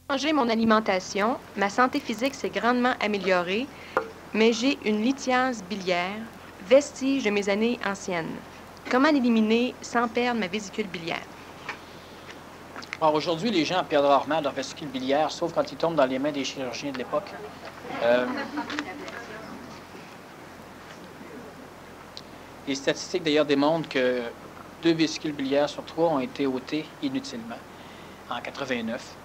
Changé mon alimentation, ma santé physique s'est grandement améliorée, mais j'ai une lithiase biliaire, vestige de mes années anciennes. Comment l'éliminer sans perdre ma vésicule biliaire? Alors aujourd'hui, les gens perdent rarement leur vésicule biliaire, sauf quand ils tombent dans les mains des chirurgiens de l'époque. Euh, les statistiques d'ailleurs démontrent que 2 vésicules biliaires sur 3 ont été ôtées inutilement en 89.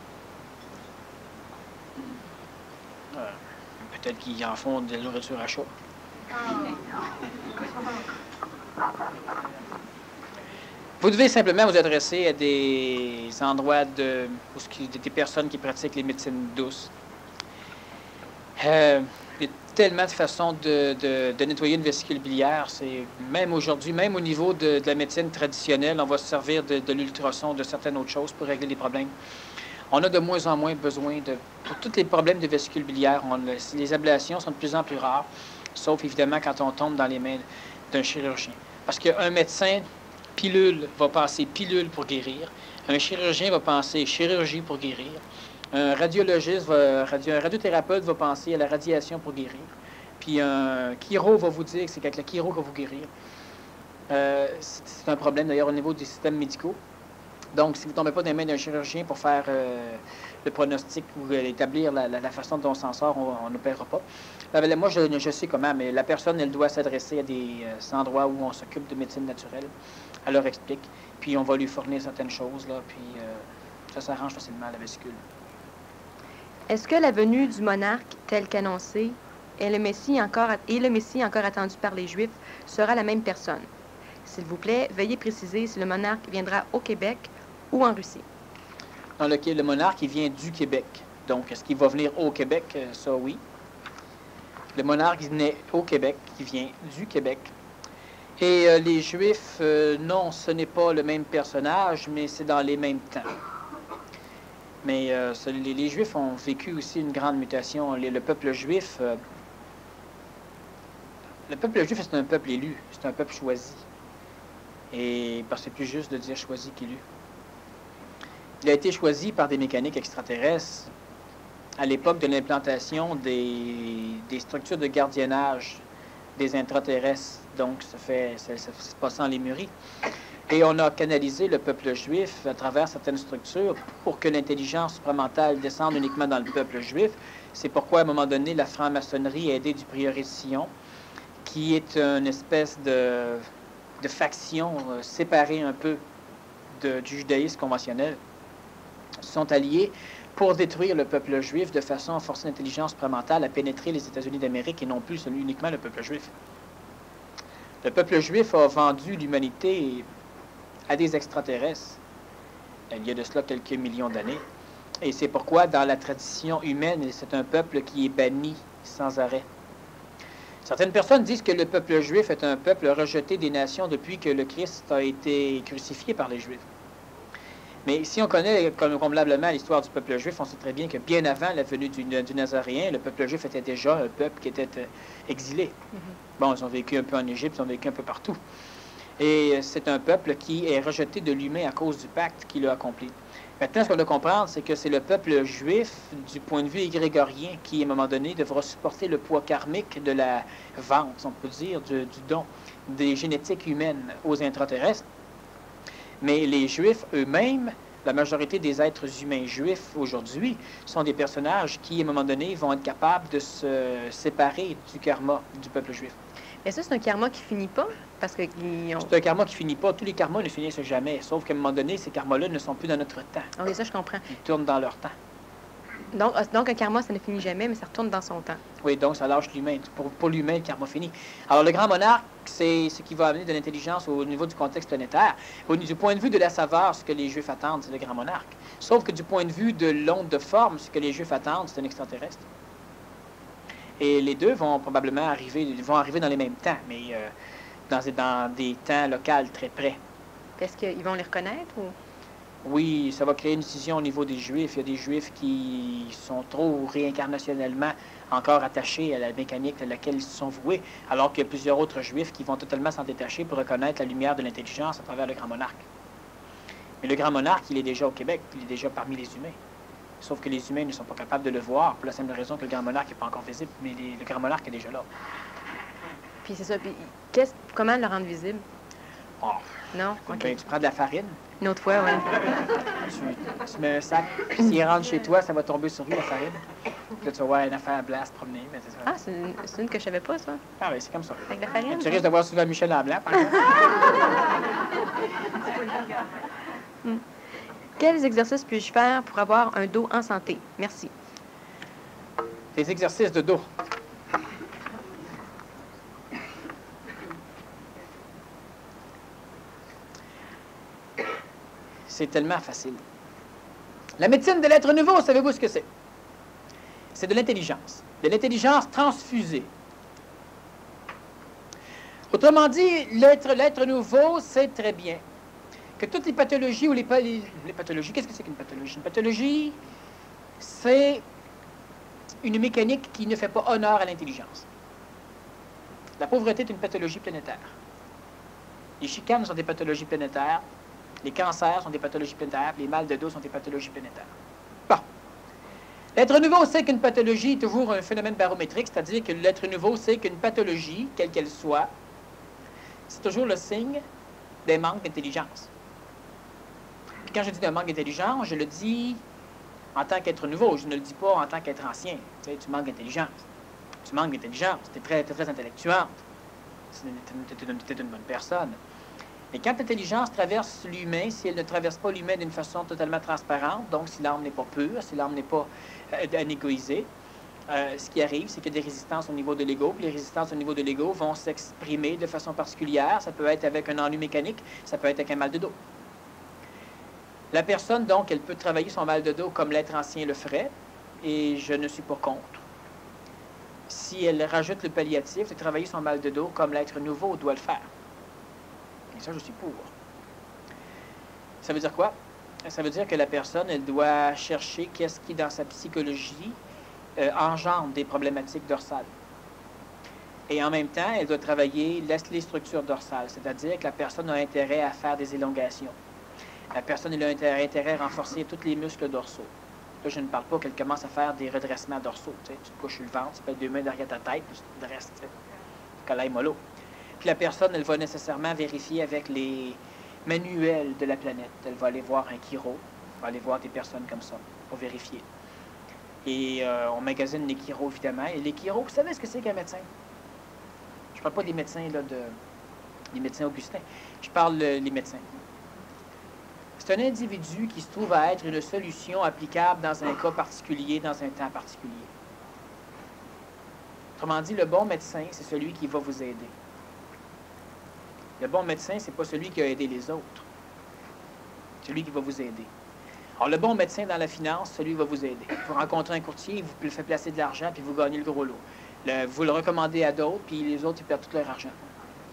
Peut-être qu'ils en font de la nourriture à chat. Vous devez simplement vous adresser à des endroits des personnes qui pratiquent les médecines douces. Il y a tellement de façons de nettoyer une vésicule biliaire. Même aujourd'hui, même au niveau de la médecine traditionnelle, on va se servir de l'ultrason, de certaines autres choses pour régler les problèmes. On a de moins en moins besoin pour tous les problèmes de vésicule biliaire, les ablations sont de plus en plus rares, sauf évidemment quand on tombe dans les mains d'un chirurgien. Parce qu'un médecin pilule va penser pilule pour guérir, un chirurgien va penser chirurgie pour guérir, un radiologiste, un radiothérapeute va penser à la radiation pour guérir, puis un chiro va vous dire que c'est avec la chiro que vous guérir. C'est un problème d'ailleurs au niveau des systèmes médicaux. Donc, si vous ne tombez pas dans les mains d'un chirurgien pour faire le pronostic ou établir la façon dont on s'en sort, on n'opérera pas. Moi, je sais comment, mais la personne, elle doit s'adresser à des endroits où on s'occupe de médecine naturelle. Elle leur explique, puis on va lui fournir certaines choses, là, puis ça s'arrange facilement, la vésicule. Est-ce que la venue du monarque, tel qu'annoncé, et le Messie encore attendu par les Juifs, sera la même personne? S'il vous plaît, veuillez préciser si le monarque viendra au Québec ou en Russie. Dans le monarque, il vient du Québec. Donc, est-ce qu'il va venir au Québec? Ça, oui. Le monarque, il naît au Québec, il vient du Québec. Et les Juifs, non, ce n'est pas le même personnage, mais c'est dans les mêmes temps. Mais les Juifs ont vécu aussi une grande mutation. Le peuple juif, c'est un peuple élu, c'est un peuple choisi. Et parce que c'est plus juste de dire choisi qu'élu. Il a été choisi par des mécaniques extraterrestres à l'époque de l'implantation des structures de gardiennage des intraterrestres. Donc, ça se passe en Lémurie. Et on a canalisé le peuple juif à travers certaines structures pour que l'intelligence supramentale descende uniquement dans le peuple juif. C'est pourquoi, à un moment donné, la franc-maçonnerie a aidé du prieuré de Sion, qui est une espèce de faction séparée un peu du judaïsme conventionnel, sont alliés pour détruire le peuple juif de façon à forcer l'intelligence supramentale à pénétrer les États-Unis d'Amérique et non plus uniquement le peuple juif. Le peuple juif a vendu l'humanité à des extraterrestres il y a de cela quelques millions d'années. Et c'est pourquoi, dans la tradition humaine, c'est un peuple qui est banni sans arrêt. Certaines personnes disent que le peuple juif est un peuple rejeté des nations depuis que le Christ a été crucifié par les Juifs. Mais si on connaît convenablement l'histoire du peuple juif, on sait très bien que bien avant la venue du Nazaréen, le peuple juif était déjà un peuple qui était exilé. Bon, ils ont vécu un peu en Égypte, ils ont vécu un peu partout. Et c'est un peuple qui est rejeté de l'humain à cause du pacte qu'il a accompli. Maintenant, ce qu'on doit comprendre, c'est que c'est le peuple juif, du point de vue égrégorien, qui, à un moment donné, devra supporter le poids karmique de la vente, on peut dire, du don des génétiques humaines aux intraterrestres. Mais les Juifs eux-mêmes, la majorité des êtres humains juifs aujourd'hui, sont des personnages qui, à un moment donné, vont être capables de se séparer du karma du peuple juif. Mais ça, c'est un karma qui finit pas? Parce que c'est un karma qui finit pas. Tous les karmas ne finissent jamais. Sauf qu'à un moment donné, ces karmas-là ne sont plus dans notre temps. Oui, ça, je comprends. Ils tournent dans leur temps. Donc, un karma, ça ne finit jamais, mais ça retourne dans son temps. Oui, donc ça lâche l'humain. Pour l'humain, le karma finit. Alors, le grand monarque, c'est ce qui va amener de l'intelligence au niveau du contexte planétaire. Du point de vue de la saveur, ce que les Juifs attendent, c'est le grand monarque. Sauf que du point de vue de l'onde de forme, ce que les Juifs attendent, c'est un extraterrestre. Et les deux vont probablement arriver dans les mêmes temps, mais dans des temps locaux très près. Est-ce qu'ils vont les reconnaître ou... Oui, ça va créer une scission au niveau des Juifs. Il y a des Juifs qui sont trop réincarnationnellement encore attachés à la mécanique à laquelle ils se sont voués, alors qu'il y a plusieurs autres Juifs qui vont totalement s'en détacher pour reconnaître la lumière de l'intelligence à travers le grand monarque. Mais le grand monarque, il est déjà au Québec, il est déjà parmi les humains. Sauf que les humains ne sont pas capables de le voir, pour la simple raison que le grand monarque n'est pas encore visible, mais le grand monarque est déjà là. Puis c'est ça. Puis comment le rendre visible? Oh, Non? OK. ben, tu prends de la farine, Une autre fois, oui. tu mets un sac, puis s'il rentre chez toi, ça va tomber sur lui, la farine. Puis là, tu vas voir une affaire blanche se promener. Mais c'est ça. Ah, c'est une que je savais pas, ça. Ah oui, c'est comme ça. Avec la farine? Tu risques de voir souvent Michel en blanc, par exemple. Quels exercices puis-je faire pour avoir un dos en santé? Merci. Tes exercices de dos. C'est tellement facile. La médecine de l'être nouveau, savez-vous ce que c'est? C'est de l'intelligence transfusée. Autrement dit, l'être nouveau sait très bien que toutes les pathologies ou les pathologies, qu'est-ce que c'est qu'une pathologie? Une pathologie, c'est une mécanique qui ne fait pas honneur à l'intelligence. La pauvreté est une pathologie planétaire. Les chicanes sont des pathologies planétaires. Les cancers sont des pathologies planétaires. Les mal de dos sont des pathologies planétaires. Bon. L'être nouveau sait qu'une pathologie est toujours un phénomène barométrique, c'est-à-dire que l'être nouveau sait qu'une pathologie, quelle qu'elle soit, c'est toujours le signe d'un manque d'intelligence. Puis quand je dis d'un manque d'intelligence, je le dis en tant qu'être nouveau, je ne le dis pas en tant qu'être ancien. Tu sais, tu manques d'intelligence. Tu manques d'intelligence. Tu es très intellectuante. Tu es une bonne personne. Mais quand l'intelligence traverse l'humain, si elle ne traverse pas l'humain d'une façon totalement transparente, donc si l'âme n'est pas pure, si l'âme n'est pas anégoïsée, ce qui arrive, c'est qu'il y a des résistances au niveau de l'ego, puis les résistances au niveau de l'ego vont s'exprimer de façon particulière. Ça peut être avec un ennui mécanique, ça peut être avec un mal de dos. La personne, donc, elle peut travailler son mal de dos comme l'être ancien le ferait, et je ne suis pas contre. Si elle rajoute le palliatif, c'est travailler son mal de dos comme l'être nouveau doit le faire. Et ça, je suis pour. Ça veut dire quoi? Ça veut dire que la personne, elle doit chercher qu'est-ce qui, dans sa psychologie, engendre des problématiques dorsales. Et en même temps, elle doit travailler les structures dorsales, c'est-à-dire que la personne a intérêt à faire des élongations. La personne elle a intérêt à renforcer tous les muscles dorsaux. Là, je ne parle pas qu'elle commence à faire des redressements dorsaux. Tu te couches sur le ventre, tu mets 2 mains derrière ta tête, puis tu te dresses, collègue mollo. Puis la personne, elle va nécessairement vérifier avec les manuels de la planète. Elle va aller voir un chiro, elle va aller voir des personnes comme ça, pour vérifier. Et on magasine les chiros, évidemment. Et les chiros, vous savez ce que c'est qu'un médecin? Je ne parle pas des médecins, là, des médecins augustins. Je parle des médecins. C'est un individu qui se trouve à être une solution applicable dans un cas particulier, dans un temps particulier. Autrement dit, le bon médecin, c'est celui qui va vous aider. Le bon médecin, ce n'est pas celui qui a aidé les autres. C'est celui qui va vous aider. Alors, le bon médecin dans la finance, celui qui va vous aider. Vous rencontrez un courtier, il vous fait placer de l'argent, puis vous gagnez le gros lot. Vous le recommandez à d'autres, puis les autres, ils perdent tout leur argent.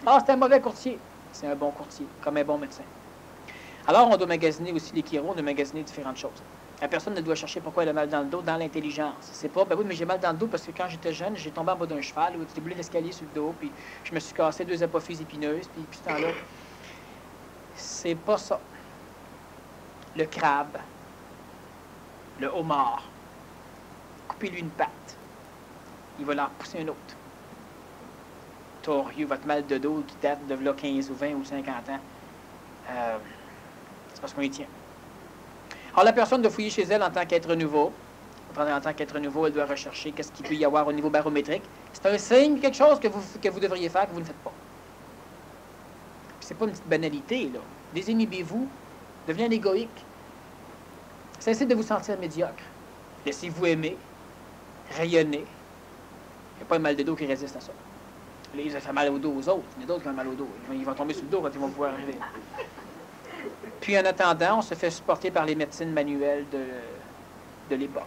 Ah, c'est un mauvais courtier. C'est un bon courtier, comme un bon médecin. Alors, on doit magasiner aussi les chiros, on doit magasiner différentes choses. La personne ne doit chercher pourquoi elle a mal dans le dos dans l'intelligence. C'est pas, ben oui, mais j'ai mal dans le dos parce que quand j'étais jeune, j'ai tombé en bas d'un cheval ou j'ai déboulé l'escalier sur le dos, puis je me suis cassé 2 apophyses épineuses, puis ce temps-là. C'est pas ça. Le crabe, le homard, coupez-lui une patte. Il va l'en repousser un autre. Torieux, votre mal de dos qui date de là 15 ou 20 ou 50 ans. C'est parce qu'on y tient. Alors, la personne doit fouiller chez elle en tant qu'être nouveau. En tant qu'être nouveau, elle doit rechercher qu'est-ce qu'il peut y avoir au niveau barométrique. C'est un signe, quelque chose que vous devriez faire, que vous ne faites pas. C'est pas une petite banalité, là. Désinhibez-vous. Devenez égoïque. Cessez de vous sentir médiocre. Laissez-vous aimer. Rayonner. Il n'y a pas un mal de dos qui résiste à ça. Là, ça fait mal au dos aux autres. Il y en a d'autres qui ont mal au dos. Ils vont tomber sur le dos quand ils vont pouvoir arriver. Puis, en attendant, on se fait supporter par les médecines manuelles de l'époque.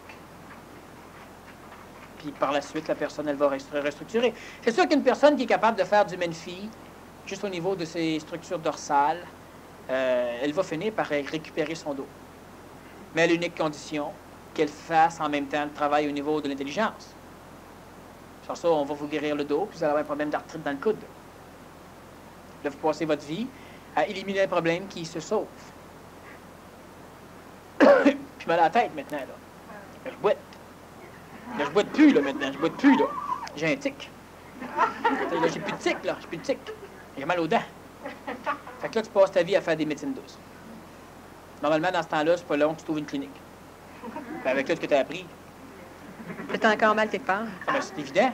Puis, par la suite, la personne, elle va restructurer. C'est sûr qu'une personne qui est capable de faire du Menfi, juste au niveau de ses structures dorsales, elle va finir par récupérer son dos. Mais à l'unique condition qu'elle fasse en même temps le travail au niveau de l'intelligence. Sans ça, on va vous guérir le dos, puis vous allez avoir un problème d'arthrite dans le coude. Là, vous passez votre vie à éliminer un problème qui se sauve. Puis mal à la tête maintenant, là. Là, je boite. Là, je boite plus, là, maintenant. Je boite plus, là. J'ai un tic. Là, j'ai plus de tic, là. J'ai plus de tic. J'ai mal aux dents. Fait que là, tu passes ta vie à faire des médecines douces. Normalement, dans ce temps-là, c'est pas long que tu trouves une clinique. Ben, avec tout ce que tu as appris, T'as encore mal quelque part. ben, c'est évident.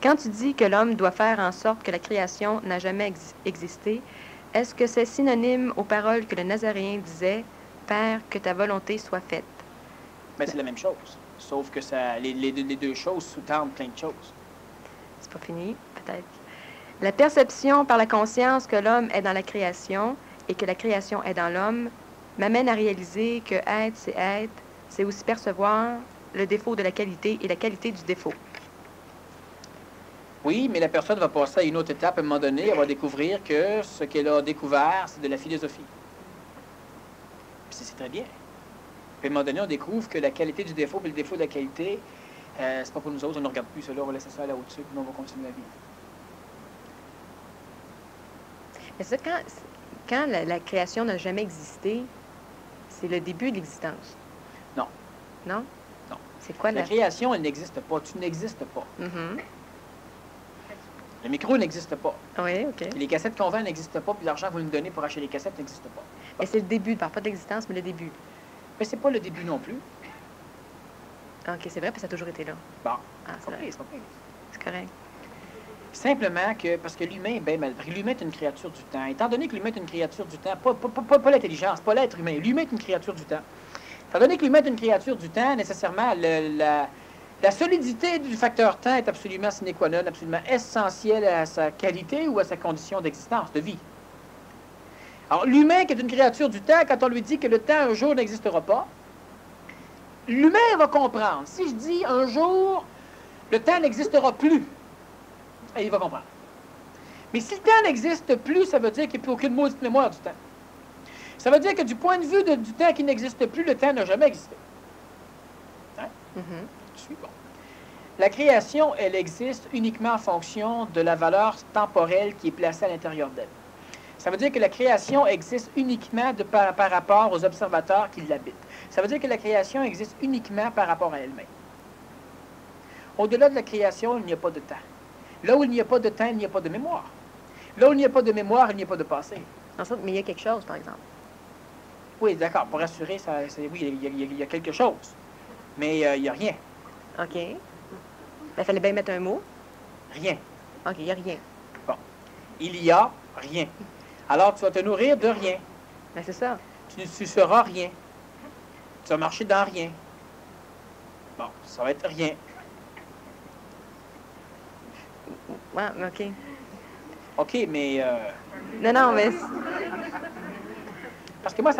Quand tu dis que l'homme doit faire en sorte que la création n'a jamais existé, est-ce que c'est synonyme aux paroles que le Nazaréen disait « Père, que ta volonté soit faite Ben, c'est la même chose. Sauf que ça, les deux choses sous-tendent plein de choses. » C'est pas fini, peut-être. La perception par la conscience que l'homme est dans la création et que la création est dans l'homme m'amène à réaliser que être, c'est aussi percevoir le défaut de la qualité et la qualité du défaut. Oui, mais la personne va passer à une autre étape à un moment donné. Elle va découvrir que ce qu'elle a découvert, c'est de la philosophie. Puis c'est très bien. Puis à un moment donné, on découvre que la qualité du défaut et le défaut de la qualité, c'est pas pour nous autres, on ne regarde plus ça là, on va laisser ça là au-dessus, puis on va continuer la vie. Mais ça, quand la création n'a jamais existé, c'est le début de l'existence. Non. Non? Non. C'est quoi La création, elle n'existe pas. Tu n'existes pas. Mhm. Le micro n'existe pas. Oui, OK. Puis les cassettes qu'on vend n'existent pas, puis l'argent que vous nous donnez pour acheter les cassettes n'existe pas. Mais c'est le début, pas de l'existence, mais le début. Mais c'est pas le début non plus. OK, c'est vrai, parce que ça a toujours été là. Bon, Ah, c'est pas pire, c'est pas pire. c'est correct. Simplement que, parce que l'humain est bien mal pris. L'humain est une créature du temps. Étant donné que l'humain est une créature du temps, pas l'intelligence, pas l'être humain. L'humain est une créature du temps. Étant donné que l'humain est une créature du temps, nécessairement, la solidité du facteur temps est absolument sine qua non, absolument essentielle à sa qualité ou à sa condition d'existence, de vie. Alors, l'humain qui est une créature du temps, quand on lui dit que le temps un jour n'existera pas, l'humain va comprendre. Si je dis un jour, le temps n'existera plus, il va comprendre. Mais si le temps n'existe plus, ça veut dire qu'il n'y a plus aucune maudite mémoire du temps. Ça veut dire que du point de vue du temps qui n'existe plus, le temps n'a jamais existé. Hein? Mhm. Je suis bon. La création, elle existe uniquement en fonction de la valeur temporelle qui est placée à l'intérieur d'elle. Ça veut dire que la création existe uniquement par rapport aux observateurs qui l'habitent. Ça veut dire que la création existe uniquement par rapport à elle-même. Au-delà de la création, il n'y a pas de temps. Là où il n'y a pas de temps, il n'y a pas de mémoire. Là où il n'y a pas de mémoire, il n'y a pas de passé. Ensuite, mais il y a quelque chose, par exemple. Oui, d'accord. Pour assurer, oui, il y a quelque chose. Mais il n'y a rien. OK. Il fallait bien mettre un mot. Rien. OK, il n'y a rien. Bon. Il y a rien. Alors, tu vas te nourrir de rien. Ben, c'est ça. Tu seras rien. Tu vas marcher dans rien. Bon, ça va être rien. Ouais, OK. OK, mais... Non, non, mais... Parce que moi,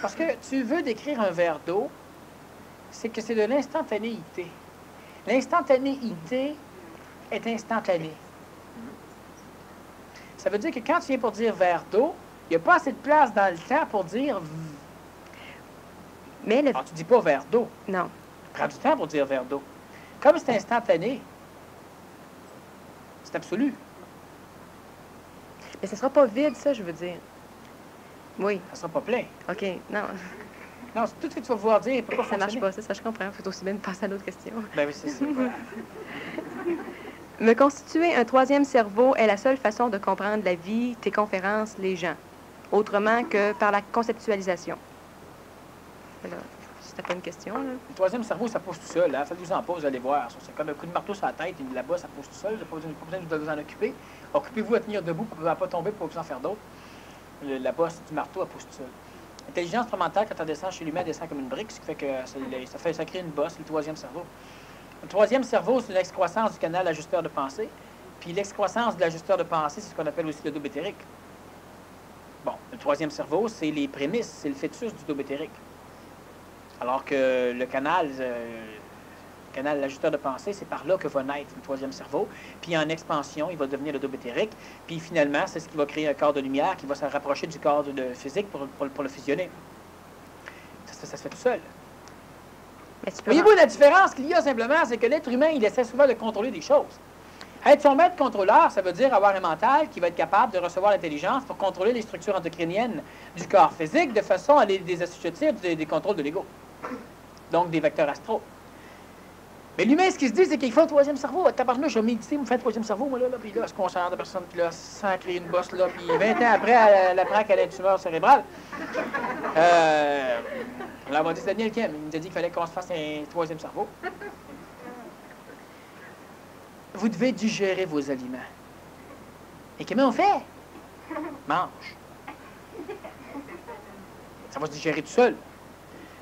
parce que tu veux décrire un verre d'eau, c'est que c'est de l'instantanéité. L'instantanéité est instantanée. Ça veut dire que quand tu viens pour dire verre d'eau, il n'y a pas assez de place dans le temps pour dire... Mais le... Alors, tu dis pas verre d'eau. Non. Prends du temps pour dire verre d'eau. Comme c'est instantané, c'est absolu. Mais ça sera pas vide, ça, je veux dire. Oui. Ça ne sera pas plein. OK. Non, Non, tout ce que tu vas pouvoir dire ne peut pas ça marche fonctionner. pas, ça, je comprends. Il faut aussi bien passer à l'autre question. Ben oui, c'est ça. Me constituer un troisième cerveau est la seule façon de comprendre la vie, tes conférences, les gens. Autrement que par la conceptualisation. Voilà. C'était pas une question, là. Le troisième cerveau, ça pousse tout seul. Hein? Faites-vous en pas, vous allez voir. C'est comme un coup de marteau sur la tête, et là-bas, ça pousse tout seul. Vous n'avez pas besoin de vous en occuper. Occupez-vous à tenir debout pour ne pas tomber, pour vous en faire d'autres. La bosse du marteau, elle pousse tout seul. L'intelligence mentale, quand elle descend chez l'humain, elle descend comme une brique, ce qui fait que ça crée une bosse, le troisième cerveau. Le troisième cerveau, c'est l'excroissance du canal ajusteur de pensée. Puis l'excroissance de l'ajusteur de pensée, c'est ce qu'on appelle aussi le double éthérique. Bon, le troisième cerveau, c'est les prémices, c'est le fœtus du double éthérique. Alors que le canal l'ajusteur de pensée, c'est par là que va naître le troisième cerveau. Puis en expansion, il va devenir le double éthérique. Puis finalement, c'est ce qui va créer un corps de lumière qui va se rapprocher du corps de physique pour le fusionner. Ça se fait tout seul. Mais tu peux... Voyez-vous, la différence qu'il y a simplement, c'est que l'être humain, il essaie souvent de contrôler des choses. Être son maître contrôleur, ça veut dire avoir un mental qui va être capable de recevoir l'intelligence pour contrôler les structures endocriniennes du corps physique de façon à les assujettir des contrôles de l'ego. Donc, des vecteurs astraux. Mais l'humain, ce qu'il se dit, c'est qu'il faut un troisième cerveau. Tabarnouche, je vais méditer, me fait un troisième cerveau, moi, là, puis là, se concentre de personne, puis là, sans créer une bosse, là, puis 20 ans après, elle apprend qu'elle a une tumeur cérébrale. Là, on va dire, Daniel Kem, il nous a dit qu'il fallait qu'on se fasse un troisième cerveau. Vous devez digérer vos aliments. Et comment on fait? Mange. Ça va se digérer tout seul.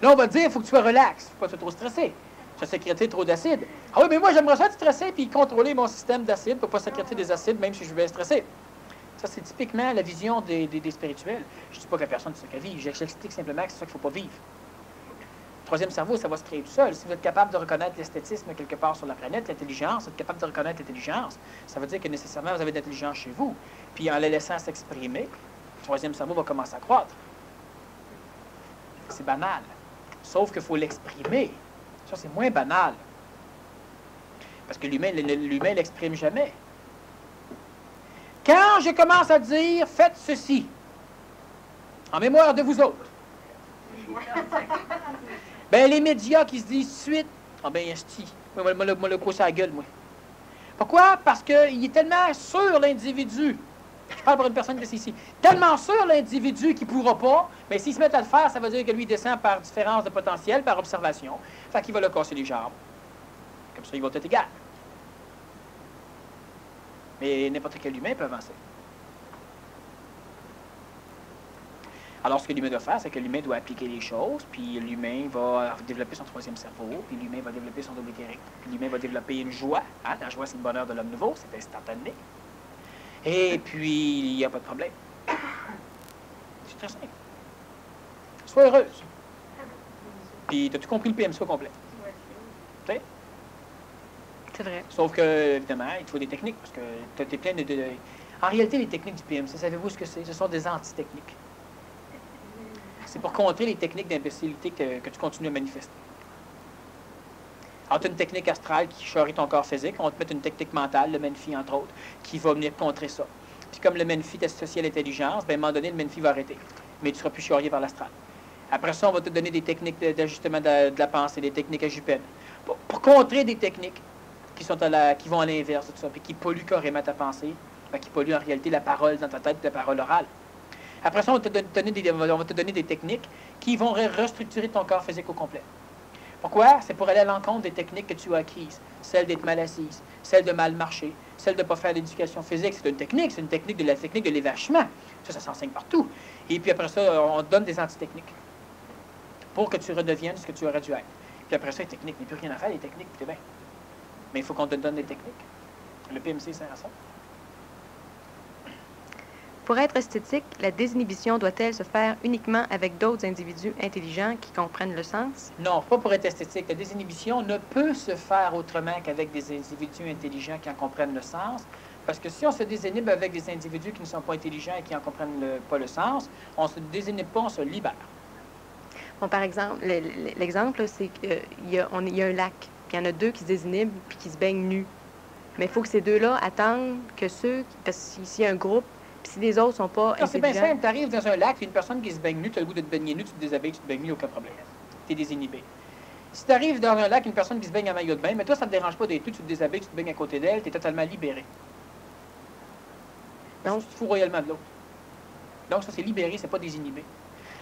Là, on va te dire, il faut que tu sois relax, il ne faut pas que tu sois trop stressé. Tu as sécrété trop d'acide. Ah oui, mais moi, j'aimerais ça être stressé puis contrôler mon système d'acide pour ne pas sécréter des acides, même si je vais stresser. Ça, c'est typiquement la vision des spirituels. Je ne dis pas que la personne, c'est ça qu'elle vit. J'explique simplement que c'est ça qu'il ne faut pas vivre. Le troisième cerveau, ça va se créer tout seul. Si vous êtes capable de reconnaître l'esthétisme quelque part sur la planète, l'intelligence, vous êtes capable de reconnaître l'intelligence, ça veut dire que nécessairement, vous avez de l'intelligence chez vous. Puis en la laissant s'exprimer, le troisième cerveau va commencer à croître. C'est banal. Sauf qu'il faut l'exprimer. Ça, c'est moins banal. Parce que l'humain ne l'exprime jamais. Quand je commence à dire, faites ceci, en mémoire de vous autres, ben les médias qui se disent suite, ah ben, esti, moi, le couche à la gueule, moi. Pourquoi? Parce qu'il est tellement sûr, l'individu, je parle pour une personne qui est ici, tellement sûr, l'individu qui ne pourra pas, mais s'il se met à le faire, ça veut dire que lui descend par différence de potentiel, par observation. Fait qu'il va le casser les jambes. Comme ça, il va être égal. Mais n'importe quel humain peut avancer. Alors, ce que l'humain doit faire, c'est que l'humain doit appliquer les choses, puis l'humain va développer son troisième cerveau, puis l'humain va développer son double éthérique, puis l'humain va développer une joie. Hein? La joie, c'est le bonheur de l'homme nouveau, c'est instantané. Et puis, il n'y a pas de problème. C'est très simple. Sois heureuse. Puis, as-tu compris le PMC au complet? Tu sais? C'est vrai. Sauf que, évidemment, il te faut des techniques, parce que tu es plein de... En réalité, les techniques du PMC, savez-vous ce que c'est? Ce sont des anti-techniques. C'est pour contrer les techniques d'imbécilité que tu continues à manifester. Alors, tu as une technique astrale qui charrie ton corps physique. On va te mettre une technique mentale, le Menfi, entre autres, qui va venir contrer ça. Puis comme le Menfi est associé à l'intelligence, bien, à un moment donné, le Menfi va arrêter. Mais tu ne seras plus charrié par l'astral. Après ça, on va te donner des techniques d'ajustement de la pensée, des techniques ajupènes. Pour contrer des techniques qui vont à l'inverse de tout ça, puis qui polluent carrément ta pensée, qui polluent en réalité la parole dans ta tête, la parole orale. Après ça, on va te donner des techniques qui vont restructurer ton corps physique au complet. Pourquoi? C'est pour aller à l'encontre des techniques que tu as acquises. Celle d'être mal assise, celle de mal marcher, celle de ne pas faire l'éducation physique. C'est une technique de la technique de l'évachement. Ça s'enseigne partout. Et puis après ça, on te donne des antitechniques pour que tu redeviennes ce que tu aurais dû être. Puis après ça, les techniques, il n'y a plus rien à faire, les techniques, puis t'es bien. Mais il faut qu'on te donne des techniques. Le PMC sert à ça. Pour être esthétique, la désinhibition doit-elle se faire uniquement avec d'autres individus intelligents qui comprennent le sens? Non, pas pour être esthétique. La désinhibition ne peut se faire autrement qu'avec des individus intelligents qui en comprennent le sens. Parce que si on se désinhibe avec des individus qui ne sont pas intelligents et qui n'en comprennent pas le sens, on ne se désinhibe pas, on se libère. Bon, par exemple, l'exemple, c'est qu'il y a un lac, puis il y en a deux qui se désinhibent puis qui se baignent nus. Mais il faut que ces deux-là attendent que parce que s'il y a un groupe, puis si les autres sont pas intelligents... C'est bien simple, tu arrives dans un lac, il y a une personne qui se baigne nue, tu as le goût de te baigner nu, tu te déshabilles, tu te baignes nu, aucun problème. Tu es désinhibé. Si tu arrives dans un lac, une personne qui se baigne en maillot de bain, mais toi, ça ne te dérange pas d'être nu, tu te déshabilles, tu te baignes à côté d'elle, tu es totalement libéré. Donc, tu te fous royalement de l'autre. Donc, ça, c'est libéré, c'est pas désinhibé.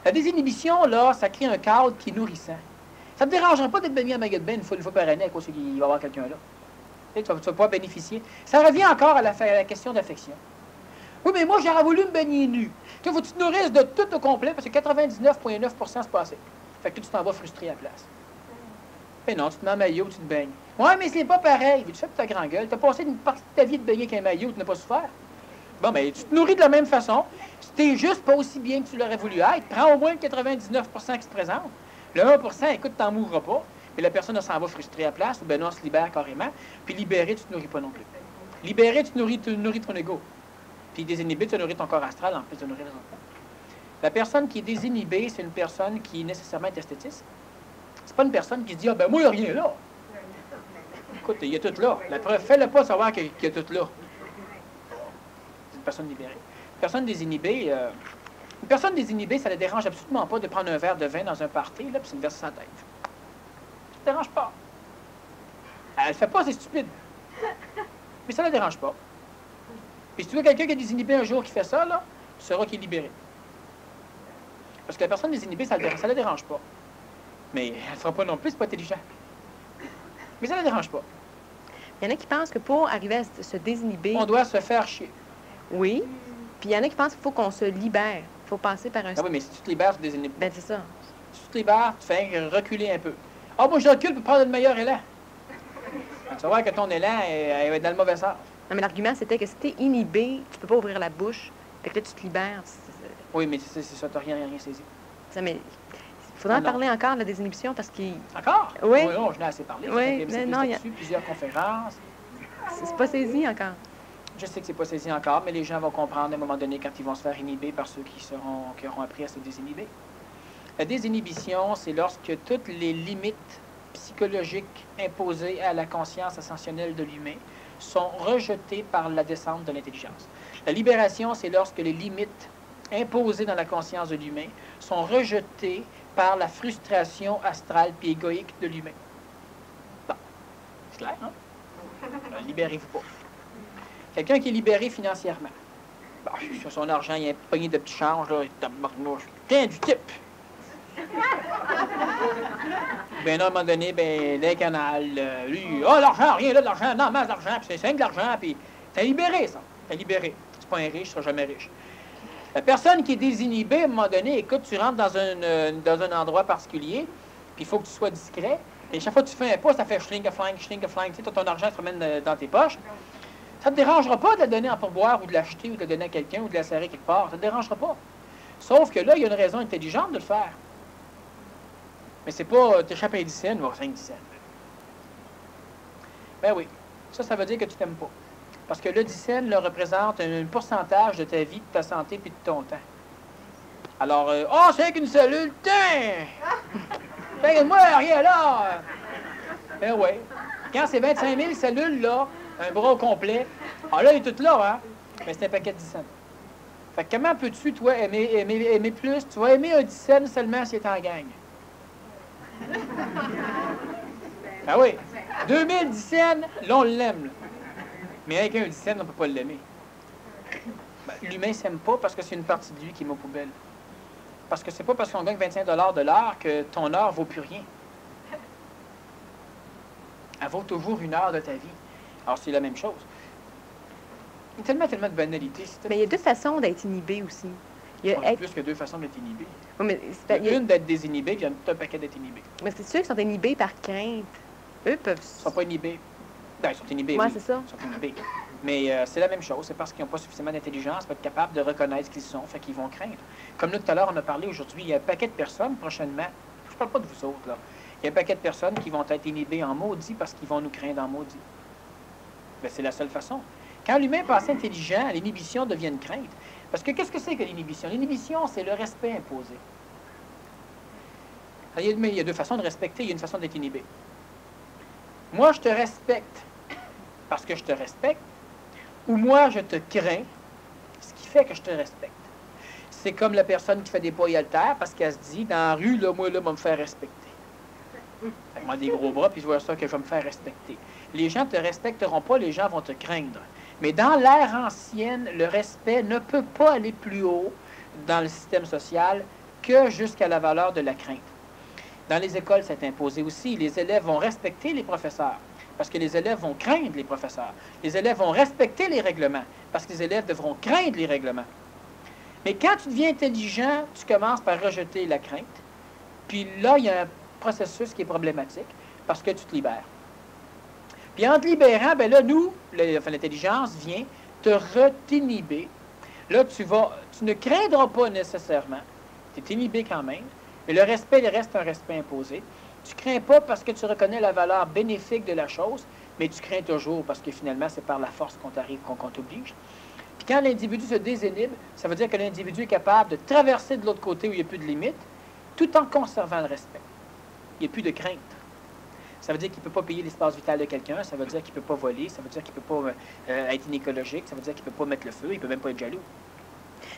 La désinhibition, là, ça crée un cadre qui est nourrissant. Ça ne te dérangera pas d'être baigné en maillot de bain une fois par année à cause qu'il va y avoir quelqu'un là. Tu vas pouvoir bénéficier. Ça revient encore à la question d'affection. Oui, mais moi, j'aurais voulu me baigner nu. Il faut que tu te nourrisses de tout au complet parce que 99,9% c'est pas assez. Fait que tu t'en vas frustré à la place. Mais non, tu te mets en maillot, tu te baignes. Ouais, mais c'est pas pareil. Tu fais pour ta grande gueule. Tu as passé une partie de ta vie de baigner avec un maillot, tu n'as pas souffert. Bon, mais tu te nourris de la même façon. Si tu n'es juste pas aussi bien que tu l'aurais voulu être, prends au moins le 99% qui se présente. Le 1%, écoute, tu n'en mourras pas. Mais la personne s'en va frustrée à la place, ou bien non, on se libère carrément. Puis libéré, tu ne te nourris pas non plus. Libéré, tu nourris ton ego. Puis désinhibé, tu nourris ton corps astral en plus de nourrir les autres. La personne qui est désinhibée, c'est une personne qui nécessairement est esthétiste. C'est pas une personne qui se dit « Ah ben moi, il n'y a rien là. » Écoute, il y a tout là. La preuve, fais-le pas savoir qu'il y a tout là. C'est une personne libérée. Une personne désinhibée, ça ne la dérange absolument pas de prendre un verre de vin dans un party, là, puis se le verser sa tête. Ça ne la dérange pas. Elle ne fait pas, c'est stupide. Mais ça ne la dérange pas. Puis si tu vois quelqu'un qui est désinhibé un jour qui fait ça, là, tu sauras qu'il est libéré. Parce que la personne désinhibée, ça ne la dérange pas. Mais elle ne fera pas non plus, c'est pas intelligent. Mais ça ne la dérange pas. Il y en a qui pensent que pour arriver à se désinhiber... On doit se faire chier. Oui. Puis il y en a qui pensent qu'il faut qu'on se libère. Il faut passer par un... Ah oui, mais si tu te libères, tu te désinhibes. Ben, c'est ça. Si tu te libères, tu fais reculer un peu. Ah, moi, je recule pour prendre le meilleur élan. Tu vas voir que ton élan elle va être dans le mauvais sens. Non, mais l'argument, c'était que si t'es inhibé, tu peux pas ouvrir la bouche. Fait que là, tu te libères. Oui, mais c'est ça, tu n'as rien saisi. Ça, mais... Il faudra en parler encore de la désinhibition parce qu'il... Encore? Oui. Oui, non, je n'ai assez parlé. Oui, mais non, il y a... plusieurs conférences. C'est pas saisi encore. Je sais que c'est pas saisi encore, mais les gens vont comprendre à un moment donné quand ils vont se faire inhiber par ceux qui auront appris à se désinhiber. La désinhibition, c'est lorsque toutes les limites psychologiques imposées à la conscience ascensionnelle de l'humain sont rejetées par la descente de l'intelligence. La libération, c'est lorsque les limites imposées dans la conscience de l'humain sont rejetées par la frustration astrale puis égoïque de l'humain. Bon, c'est clair, hein? Libérez-vous pas. Quelqu'un qui est libéré financièrement. Bon, sur son argent, il y a un pogné de petits changes, là, tiens, du type. Ben, à un moment donné, ben, les canals, lui, oh, l'argent, rien là, de l'argent, non, masse d'argent, puis c'est 5 de l'argent, puis t'es libéré, ça. T'es libéré. C'est pas un riche, tu seras jamais riche. La personne qui est désinhibée, à un moment donné, écoute, tu rentres dans un endroit particulier, puis il faut que tu sois discret, et chaque fois que tu fais un pas, ça fait schling-a-flang, tu sais, ton argent se promène dans tes poches. Ça ne te dérangera pas de la donner en pourboire, ou de l'acheter, ou de la donner à quelqu'un, ou de la serrer quelque part. Ça ne te dérangera pas. Sauf que là, il y a une raison intelligente de le faire. Mais c'est pas t'échappes à 10 cents ou 5 cents. Ben oui, ça veut dire que tu t'aimes pas. Parce que le 10 cents là, représente un pourcentage de ta vie, de ta santé puis de ton temps. Alors, oh, c'est qu'une cellule, tiens! Regarde-moi, rien là! Ben oui. Quand c'est 25 000 cellules, là, un bras au complet, ah là, il est tout là, hein? Mais c'est un paquet de 10 cents. Fait que comment peux-tu, toi, aimer plus? Tu vas aimer un 10 cents seulement si tu es en gang. Ah oui. 2010 cents, là, on l'aime. Là. Mais avec un 10 cents, on ne peut pas l'aimer. Ben, l'humain ne s'aime pas parce que c'est une partie de lui qui est aux poubelles. Parce que c'est pas parce qu'on gagne 25 $ de l'heure que ton heure ne vaut plus rien. Elle vaut toujours une heure de ta vie. Alors, c'est la même chose. Il y a tellement de banalités. Mais il y a deux façons d'être inhibé aussi. Il y a plus que deux façons d'être inhibé. Oui, mais une d'être désinhibé, puis il y a tout un paquet d'être inhibé. Mais c'est ceux qui sont inhibés par crainte. Eux peuvent... Ils ne sont pas inhibés. Ben, ils sont inhibés, oui. Oui, c'est ça. Ils sont inhibés. Mais c'est la même chose. C'est parce qu'ils n'ont pas suffisamment d'intelligence pour être capables de reconnaître ce qu'ils sont, fait qu'ils vont craindre. Comme nous, tout à l'heure, on a parlé aujourd'hui, il y a un paquet de personnes, prochainement, je ne parle pas de vous autres, là. Il y a un paquet de personnes qui vont être inhibées en maudit parce qu'ils vont nous craindre en maudit. Ben, c'est la seule façon. Quand l'humain passe intelligent, l'inhibition devient une crainte. Parce que qu'est-ce que c'est que l'inhibition? L'inhibition, c'est le respect imposé. Il y a deux façons de respecter, il y a une façon d'être inhibé. Moi, je te respecte parce que je te respecte, ou moi, je te crains, ce qui fait que je te respecte. C'est comme la personne qui fait des poids haltères parce qu'elle se dit, dans la rue, là, moi, là, va me faire respecter. Fait que moi, des gros bras, puis je vois ça que je vais me faire respecter. Les gens ne te respecteront pas, les gens vont te craindre. Mais dans l'ère ancienne, le respect ne peut pas aller plus haut dans le système social que jusqu'à la valeur de la crainte. Dans les écoles, c'est imposé aussi. Les élèves vont respecter les professeurs parce que les élèves vont craindre les professeurs. Les élèves vont respecter les règlements parce que les élèves devront craindre les règlements. Mais quand tu deviens intelligent, tu commences par rejeter la crainte. Puis là, il y a un processus qui est problématique parce que tu te libères. Puis en te libérant, ben là, nous, l'intelligence vient te retinhiber. Là, tu ne craindras pas nécessairement. Tu es inhibé quand même. Mais le respect, il reste un respect imposé. Tu ne crains pas parce que tu reconnais la valeur bénéfique de la chose, mais tu crains toujours parce que finalement, c'est par la force qu'on t'oblige. Puis quand l'individu se désinhibe, ça veut dire que l'individu est capable de traverser de l'autre côté où il n'y a plus de limite, tout en conservant le respect. Il n'y a plus de crainte. Ça veut dire qu'il ne peut pas payer l'espace vital de quelqu'un, ça veut dire qu'il ne peut pas voler, ça veut dire qu'il ne peut pas être inécologique, ça veut dire qu'il ne peut pas mettre le feu, il ne peut même pas être jaloux.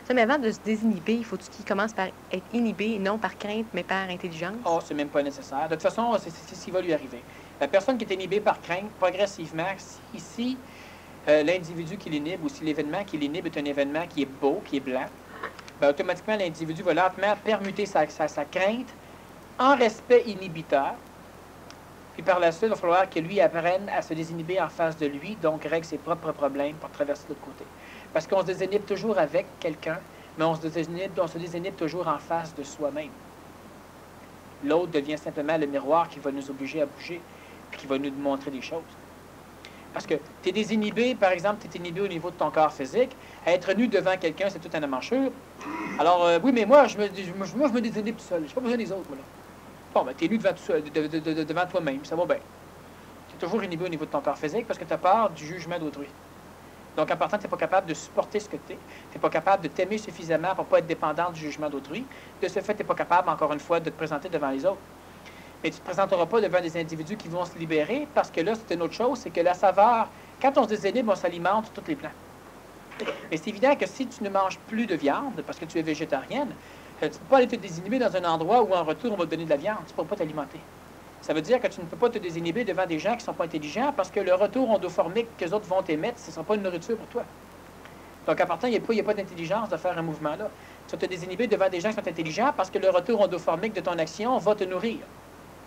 Ça, mais avant de se désinhiber, il faut qu'il commence par être inhibé, non par crainte, mais par intelligence? Oh, c'est même pas nécessaire. De toute façon, c'est ce qui va lui arriver. La personne qui est inhibée par crainte, progressivement, si l'individu qui l'inhibe ou si l'événement qui l'inhibe est un événement qui est beau, qui est blanc, ben, automatiquement, l'individu va lentement permuter sa crainte en respect inhibiteur. Puis par la suite, il va falloir que lui apprenne à se désinhiber en face de lui, donc règle ses propres problèmes pour traverser de l'autre côté. Parce qu'on se désinhibe toujours avec quelqu'un, mais on se désinhibe toujours en face de soi-même. L'autre devient simplement le miroir qui va nous obliger à bouger, puis qui va nous montrer des choses. Parce que tu es désinhibé, par exemple, tu es inhibé au niveau de ton corps physique. Être nu devant quelqu'un, c'est tout un amanchure. Alors, oui, mais moi, je me désinhibe tout seul. Je n'ai pas besoin des autres, moi, là. Bon, ben, tu es nu devant toi-même, ça va bien. Tu es toujours inhibé au niveau de ton corps physique parce que tu as peur du jugement d'autrui. Donc, en partant, tu n'es pas capable de supporter ce que tu es. Tu n'es pas capable de t'aimer suffisamment pour ne pas être dépendant du jugement d'autrui. De ce fait, tu n'es pas capable, encore une fois, de te présenter devant les autres. Mais tu ne te présenteras pas devant des individus qui vont se libérer parce que là, c'est une autre chose, c'est que la saveur, quand on se désinhibe, on s'alimente sur tous les plans. Mais c'est évident que si tu ne manges plus de viande parce que tu es végétarienne, tu ne peux pas aller te désinhiber dans un endroit où en retour on va te donner de la viande. Tu ne pourras pas t'alimenter. Ça veut dire que tu ne peux pas te désinhiber devant des gens qui ne sont pas intelligents parce que le retour endoformique que les autres vont t'émettre, ce ne sera pas une nourriture pour toi. Donc, en partant, il n'y a pas d'intelligence de faire un mouvement-là. Tu vas te désinhiber devant des gens qui sont intelligents parce que le retour endoformique de ton action va te nourrir.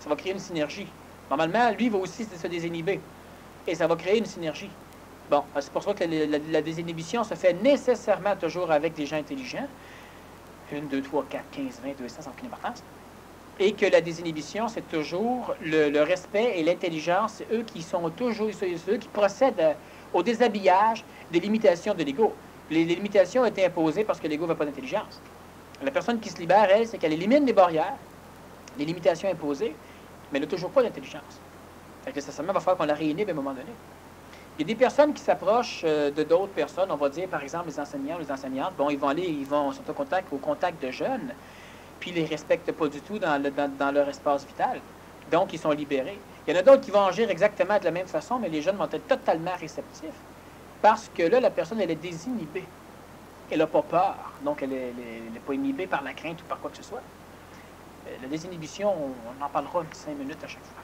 Ça va créer une synergie. Normalement, lui va aussi se désinhiber. Et ça va créer une synergie. Bon, c'est pour ça que la désinhibition se fait nécessairement toujours avec des gens intelligents. 1, 2, 3, 4, 15, 20, 200, ça n'a aucune importance. Et que la désinhibition, c'est toujours le respect et l'intelligence. C'est eux qui sont toujours, c'est eux qui procèdent au déshabillage des limitations de l'ego. Les limitations ont été imposées parce que l'ego n'a pas d'intelligence. La personne qui se libère, elle, c'est qu'elle élimine les barrières, les limitations imposées, mais elle n'a toujours pas d'intelligence. Fait que nécessairement, il va falloir qu'on la réinhibe à un moment donné. Il y a des personnes qui s'approchent de d'autres personnes, on va dire par exemple les enseignants ou les enseignantes, bon, ils sont au contact de jeunes, puis ils ne les respectent pas du tout dans leur espace vital. Donc, ils sont libérés. Il y en a d'autres qui vont agir exactement de la même façon, mais les jeunes vont être totalement réceptifs, parce que là, la personne, elle est désinhibée. Elle n'a pas peur, donc elle n'est pas inhibée par la crainte ou par quoi que ce soit. La désinhibition, on en parlera 5 minutes à chaque fois.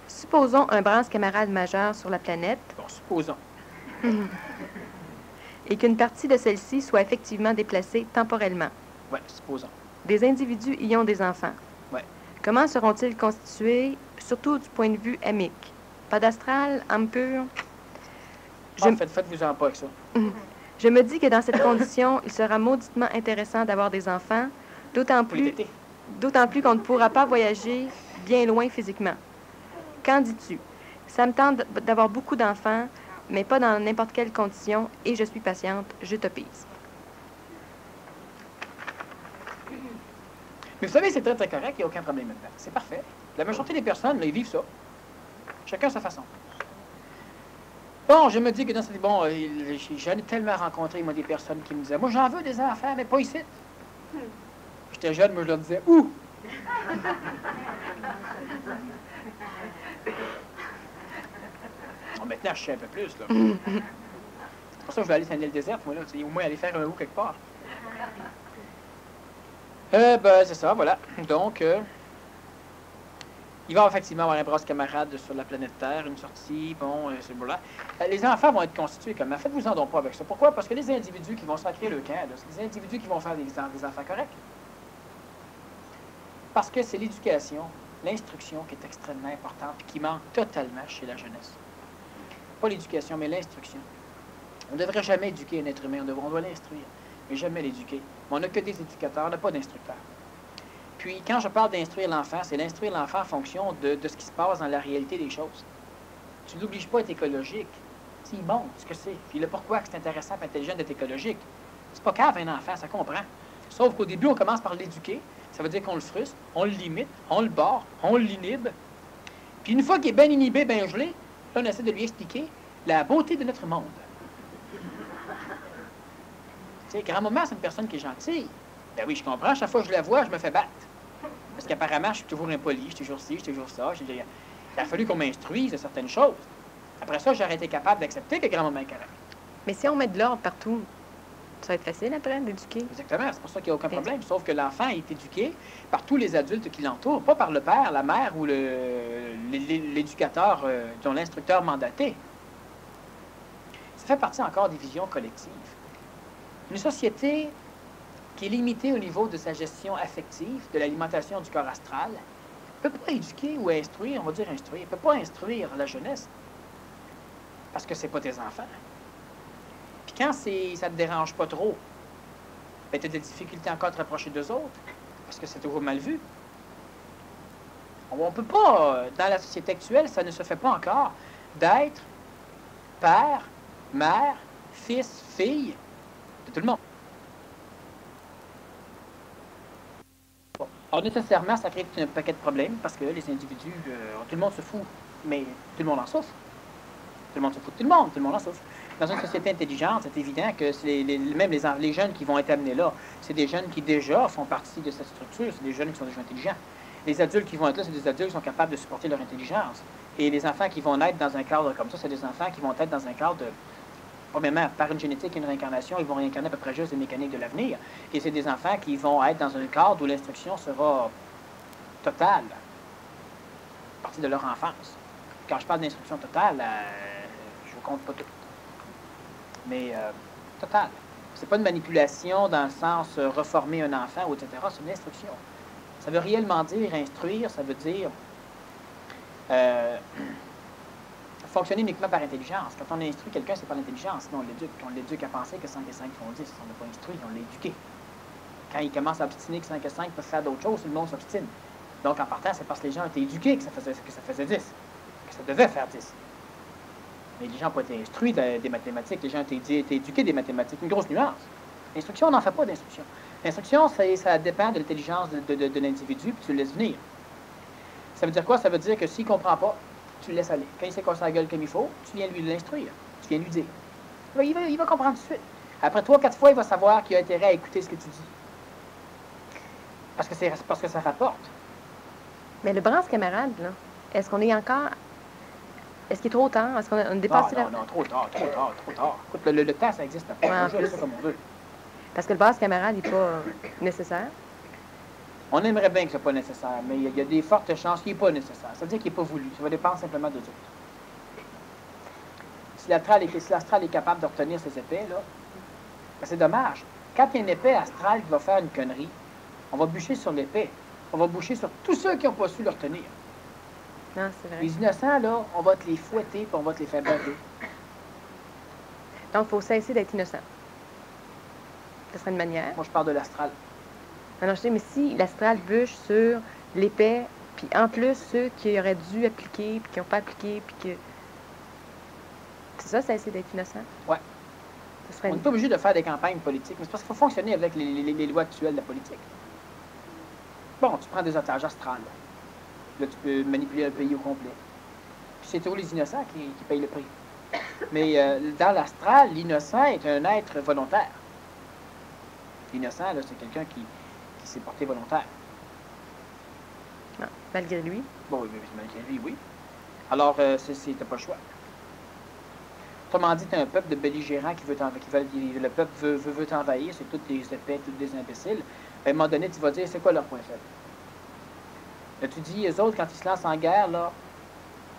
Supposons un bronze camarade majeur sur la planète. Bon, supposons. Et qu'une partie de celle-ci soit effectivement déplacée temporellement. Oui, supposons. Des individus y ont des enfants. Oui. Comment seront-ils constitués, surtout du point de vue amique? Pas d'astral, âme pure? Faites-vous-en pas avec ça. Je me dis que dans cette condition, il sera mauditement intéressant d'avoir des enfants, d'autant plus qu'on ne pourra pas voyager bien loin physiquement. Qu'en dis-tu? Ça me tente d'avoir beaucoup d'enfants, mais pas dans n'importe quelle condition, et je suis patiente, je te pise. Mais vous savez, c'est très, très correct, il n'y a aucun problème là-dedans. C'est parfait. La majorité des personnes, là, ils vivent ça. Chacun à sa façon. Bon, je me dis que dans cette... Bon, j'en ai tellement rencontré, moi, des personnes qui me disaient, moi, j'en veux des enfants, mais pas ici. J'étais jeune, moi, je leur disais, où? Bon, maintenant, je sais un peu plus, là. C'est pour ça que je vais aller sur une île déserte, moi, là. Au moins, aller faire un ou quelque part. Ben, c'est ça, voilà. Donc, il va effectivement avoir un bras camarade sur la planète Terre, une sortie, bon, c'est voilà. Les enfants vont être constitués comment? Faites-vous-en donc pas avec ça. Pourquoi? Parce que les individus qui vont sacrer le camp, c'est des individus qui vont faire des enfants corrects. Parce que c'est l'éducation, l'instruction qui est extrêmement importante et qui manque totalement chez la jeunesse. Pas l'éducation, mais l'instruction. On ne devrait jamais éduquer un être humain, on doit l'instruire, mais jamais l'éduquer. On n'a que des éducateurs, on n'a pas d'instructeurs. Puis, quand je parle d'instruire l'enfant, c'est l'instruire l'enfant en fonction de ce qui se passe dans la réalité des choses. Tu ne l'obliges pas à être écologique. S'il montre ce que c'est, puis le pourquoi c'est intéressant et intelligent d'être écologique. C'est pas grave un enfant, ça comprend. Sauf qu'au début, on commence par l'éduquer. Ça veut dire qu'on le frustre, on le limite, on le barre, on l'inhibe. Puis une fois qu'il est bien inhibé, bien gelé, là, on essaie de lui expliquer la beauté de notre monde. Tu sais, grand-maman, c'est une personne qui est gentille. Ben oui, je comprends. Chaque fois que je la vois, je me fais battre. Parce qu'apparemment, je suis toujours impoli, je suis toujours ci, je suis toujours ça. Il a fallu qu'on m'instruise de certaines choses. Après ça, j'aurais été capable d'accepter que grand-maman est correcte. Mais si on met de l'ordre partout, ça va être facile après d'éduquer. Exactement, c'est pour ça qu'il n'y a aucun problème. Sauf que l'enfant est éduqué par tous les adultes qui l'entourent, pas par le père, la mère ou l'éducateur, dont l'instructeur mandaté. Ça fait partie encore des visions collectives. Une société qui est limitée au niveau de sa gestion affective, de l'alimentation du corps astral, ne peut pas éduquer ou instruire, on va dire instruire, ne peut pas instruire la jeunesse parce que c'est pas tes enfants. Puis quand ça ne te dérange pas trop, ben, tu as des difficultés encore à te rapprocher d'eux autres parce que c'est toujours mal vu. On ne peut pas, dans la société actuelle, ça ne se fait pas encore, d'être père, mère, fils, fille de tout le monde. Bon. Alors, nécessairement, ça crée un paquet de problèmes parce que les individus, tout le monde se fout, mais tout le monde en souffre. Tout le monde se fout de tout le monde en souffre. Dans une société intelligente, c'est évident que même les jeunes qui vont être amenés là, c'est des jeunes qui déjà font partie de cette structure, c'est des jeunes qui sont déjà intelligents. Les adultes qui vont être là, c'est des adultes qui sont capables de supporter leur intelligence. Et les enfants qui vont naître dans un cadre comme ça, c'est des enfants qui vont être dans un cadre de... Premièrement, par une génétique et une réincarnation, ils vont réincarner à peu près juste les mécaniques de l'avenir. Et c'est des enfants qui vont être dans un cadre où l'instruction sera totale, à partir de leur enfance. Quand je parle d'instruction totale, je ne compte pas tout. Mais totale. C'est pas une manipulation dans le sens reformer un enfant, ou etc. C'est une instruction. Ça veut réellement dire instruire, ça veut dire fonctionner uniquement par intelligence. Quand on instruit quelqu'un, c'est par l'intelligence. Sinon, on l'éduque. On l'éduque à penser que 5 et 5 font 10. On n'a pas instruit, on l'a éduqué. Quand il commence à obstiner que 5 et 5 peuvent faire d'autres choses, tout le monde s'obstine. Donc, en partant, c'est parce que les gens ont été éduqués que ça faisait 10, que ça devait faire 10. Mais les gens n'ont pas été instruits des mathématiques, les gens ont été éduqués des mathématiques. Une grosse nuance. L'instruction, on n'en fait pas d'instruction. L'instruction, ça dépend de l'intelligence de l'individu, puis tu le laisses venir. Ça veut dire quoi? Ça veut dire que s'il ne comprend pas, tu le laisses aller. Quand il sait casser la gueule comme il faut, tu viens lui l'instruire. Tu viens lui dire. Il va comprendre tout de suite. Après 3-4 fois, il va savoir qu'il a intérêt à écouter ce que tu dis. Parce que ça rapporte. Mais le bras camarade, là, est-ce qu'on est encore... Est-ce qu'il est trop tard? Est-ce qu'on a dépassé non, trop tard. Écoute, le temps, ça existe pas. On joue ça comme on veut. Parce que le base camarade n'est pas nécessaire. On aimerait bien que ce soit pas nécessaire, mais il y a des fortes chances qu'il n'est pas nécessaire. Ça veut dire qu'il n'est pas voulu. Ça va dépendre simplement d'eux autres. Si l'astral est capable de retenir ses épées, là, ben c'est dommage. Quand il y a une épée astrale qui va faire une connerie, on va bûcher sur l'épée. On va bûcher sur tous ceux qui n'ont pas su le retenir. Non, c'est vrai. Les innocents, là, on va te les fouetter et on va te les faire baver. Donc, il faut cesser d'être innocent. Ce serait une manière. Moi, je parle de l'astral. Non, je sais, mais si l'astral bûche sur l'épée, puis en plus, ceux qui auraient dû appliquer, puis qui n'ont pas appliqué, puis que... C'est ça, cesser d'être innocent? Ouais. Ce On n'est pas obligé de faire des campagnes politiques, mais c'est parce qu'il faut fonctionner avec les lois actuelles de la politique. Bon, tu prends des otages astrales. Là, tu peux manipuler un pays au complet. Puis c'est toujours les innocents qui payent le prix. Mais dans l'astral, l'innocent est un être volontaire. L'innocent, là, c'est quelqu'un qui s'est porté volontaire. Non, malgré lui. Bon, oui, malgré lui, oui. Alors, t'as pas le choix. Autrement dit, t'as un peuple de belligérants qui veut t'envahir. Le peuple veut t'envahir, c'est toutes des épais, toutes des imbéciles. À un moment donné, tu vas dire, c'est quoi leur point faible? Là, tu dis, eux autres, quand ils se lancent en guerre, là,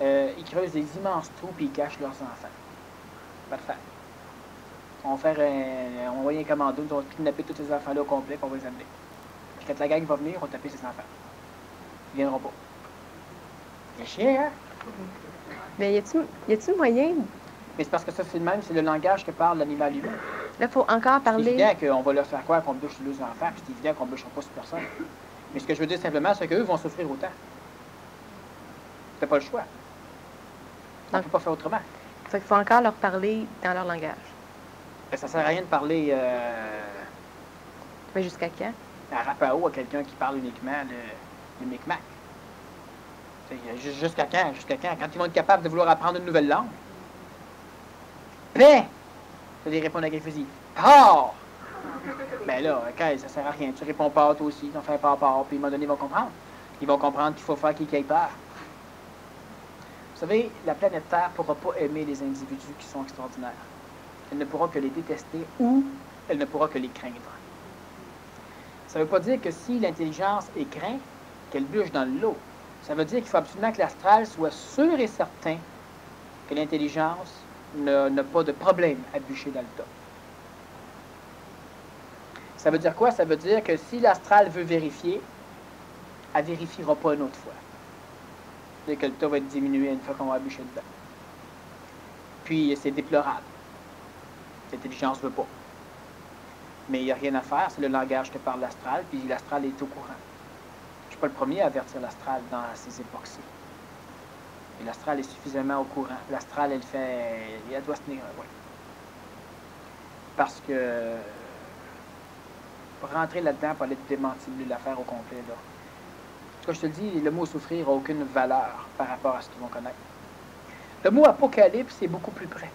ils creusent des immenses trous et ils cachent leurs enfants. Parfait. On va envoyer un commando, on va kidnapper tous ces enfants-là au complet, puis on va les amener. Puis quand la gang va venir, on va taper ces enfants. Ils viendront pas. C'est chiant, hein? Mais y a-t-il moyen... Mais c'est parce que ça, c'est le même, c'est le langage que parle l'animal humain. Là, il faut encore parler... C'est évident qu'on va leur faire croire qu'on bûche sur leurs enfants, puis c'est évident qu'on ne bûchera pas sur personne. Mais ce que je veux dire simplement, c'est qu'eux vont souffrir autant. T'as pas le choix. On ne peut pas faire autrement. Fait qu'il faut encore leur parler dans leur langage. Ben, ça sert à rien de parler Mais jusqu'à quand? Arapaho à quelqu'un qui parle uniquement le Micmac. Jusqu'à quand? Quand ils vont être capables de vouloir apprendre une nouvelle langue? Paix! Tu vas répondre avec un fusil. Part! Ben là, OK, ça sert à rien. Tu réponds pas toi aussi, tu en fais pas, puis à un moment donné, ils vont comprendre. Ils vont comprendre qu'il faut faire qu'ils aient peur. Vous savez, la planète Terre ne pourra pas aimer les individus qui sont extraordinaires. Elle ne pourra que les détester ou elle ne pourra que les craindre. Ça ne veut pas dire que si l'intelligence est crainte, qu'elle bûche dans l'eau. Ça veut dire qu'il faut absolument que l'astral soit sûr et certain que l'intelligence n'a pas de problème à bûcher dans le tas. Ça veut dire quoi? Ça veut dire que si l'astral veut vérifier, elle ne vérifiera pas une autre fois. C'est-à-dire que le tas va être diminué une fois qu'on va bûcher dedans. Puis, c'est déplorable. L'intelligence ne veut pas. Mais il n'y a rien à faire, c'est le langage que parle l'astral, puis l'astral est au courant. Je ne suis pas le premier à avertir l'astral dans ces époques-ci. Et l'astral est suffisamment au courant. L'astral, elle doit se tenir, oui. Parce que pour rentrer là-dedans, pour aller démentir l'affaire au complet, là. En tout cas, je te le dis, le mot souffrir n'a aucune valeur par rapport à ce qu'ils vont connaître. Le mot apocalypse est beaucoup plus près.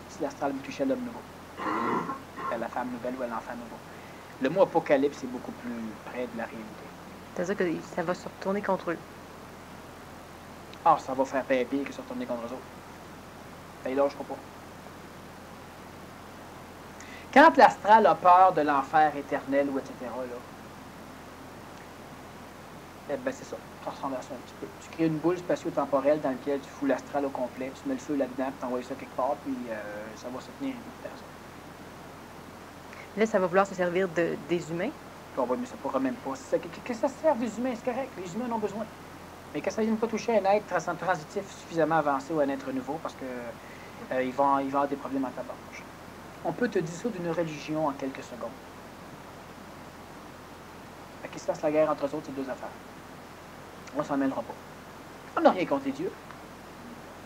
Si l'astral touchait l'homme nouveau, la femme nouvelle ou l'enfant nouveau. Le mot apocalypse est beaucoup plus près de la réalité. C'est-à-dire que ça va se retourner contre eux. Ah, ça va faire pire que se retourner contre eux autres. Ben là, je crois pas. Quand l'astral a peur de l'enfer éternel ou etc., là, eh ben c'est ça. Ça ressemble à ça un petit peu. Tu crées une boule spatio-temporelle dans laquelle tu fous l'astral au complet, tu mets le feu là-dedans, puis tu envoies ça quelque part, puis ça va se tenir une personne. Là, ça va vouloir se servir des humains. Bon, oui, mais ça ne pourra même pas. Que ça sert des humains, c'est correct. Les humains en ont besoin. Mais que ça ne vienne pas toucher un être transitif suffisamment avancé ou un être nouveau, parce que ils vont avoir des problèmes en tabarnouche. On peut te dissoudre d'une religion en quelques secondes. Qu'est-ce qui se passe la guerre entre eux autres, c'est deux affaires. On s'en mêlera pas. On n'a rien contre les dieux.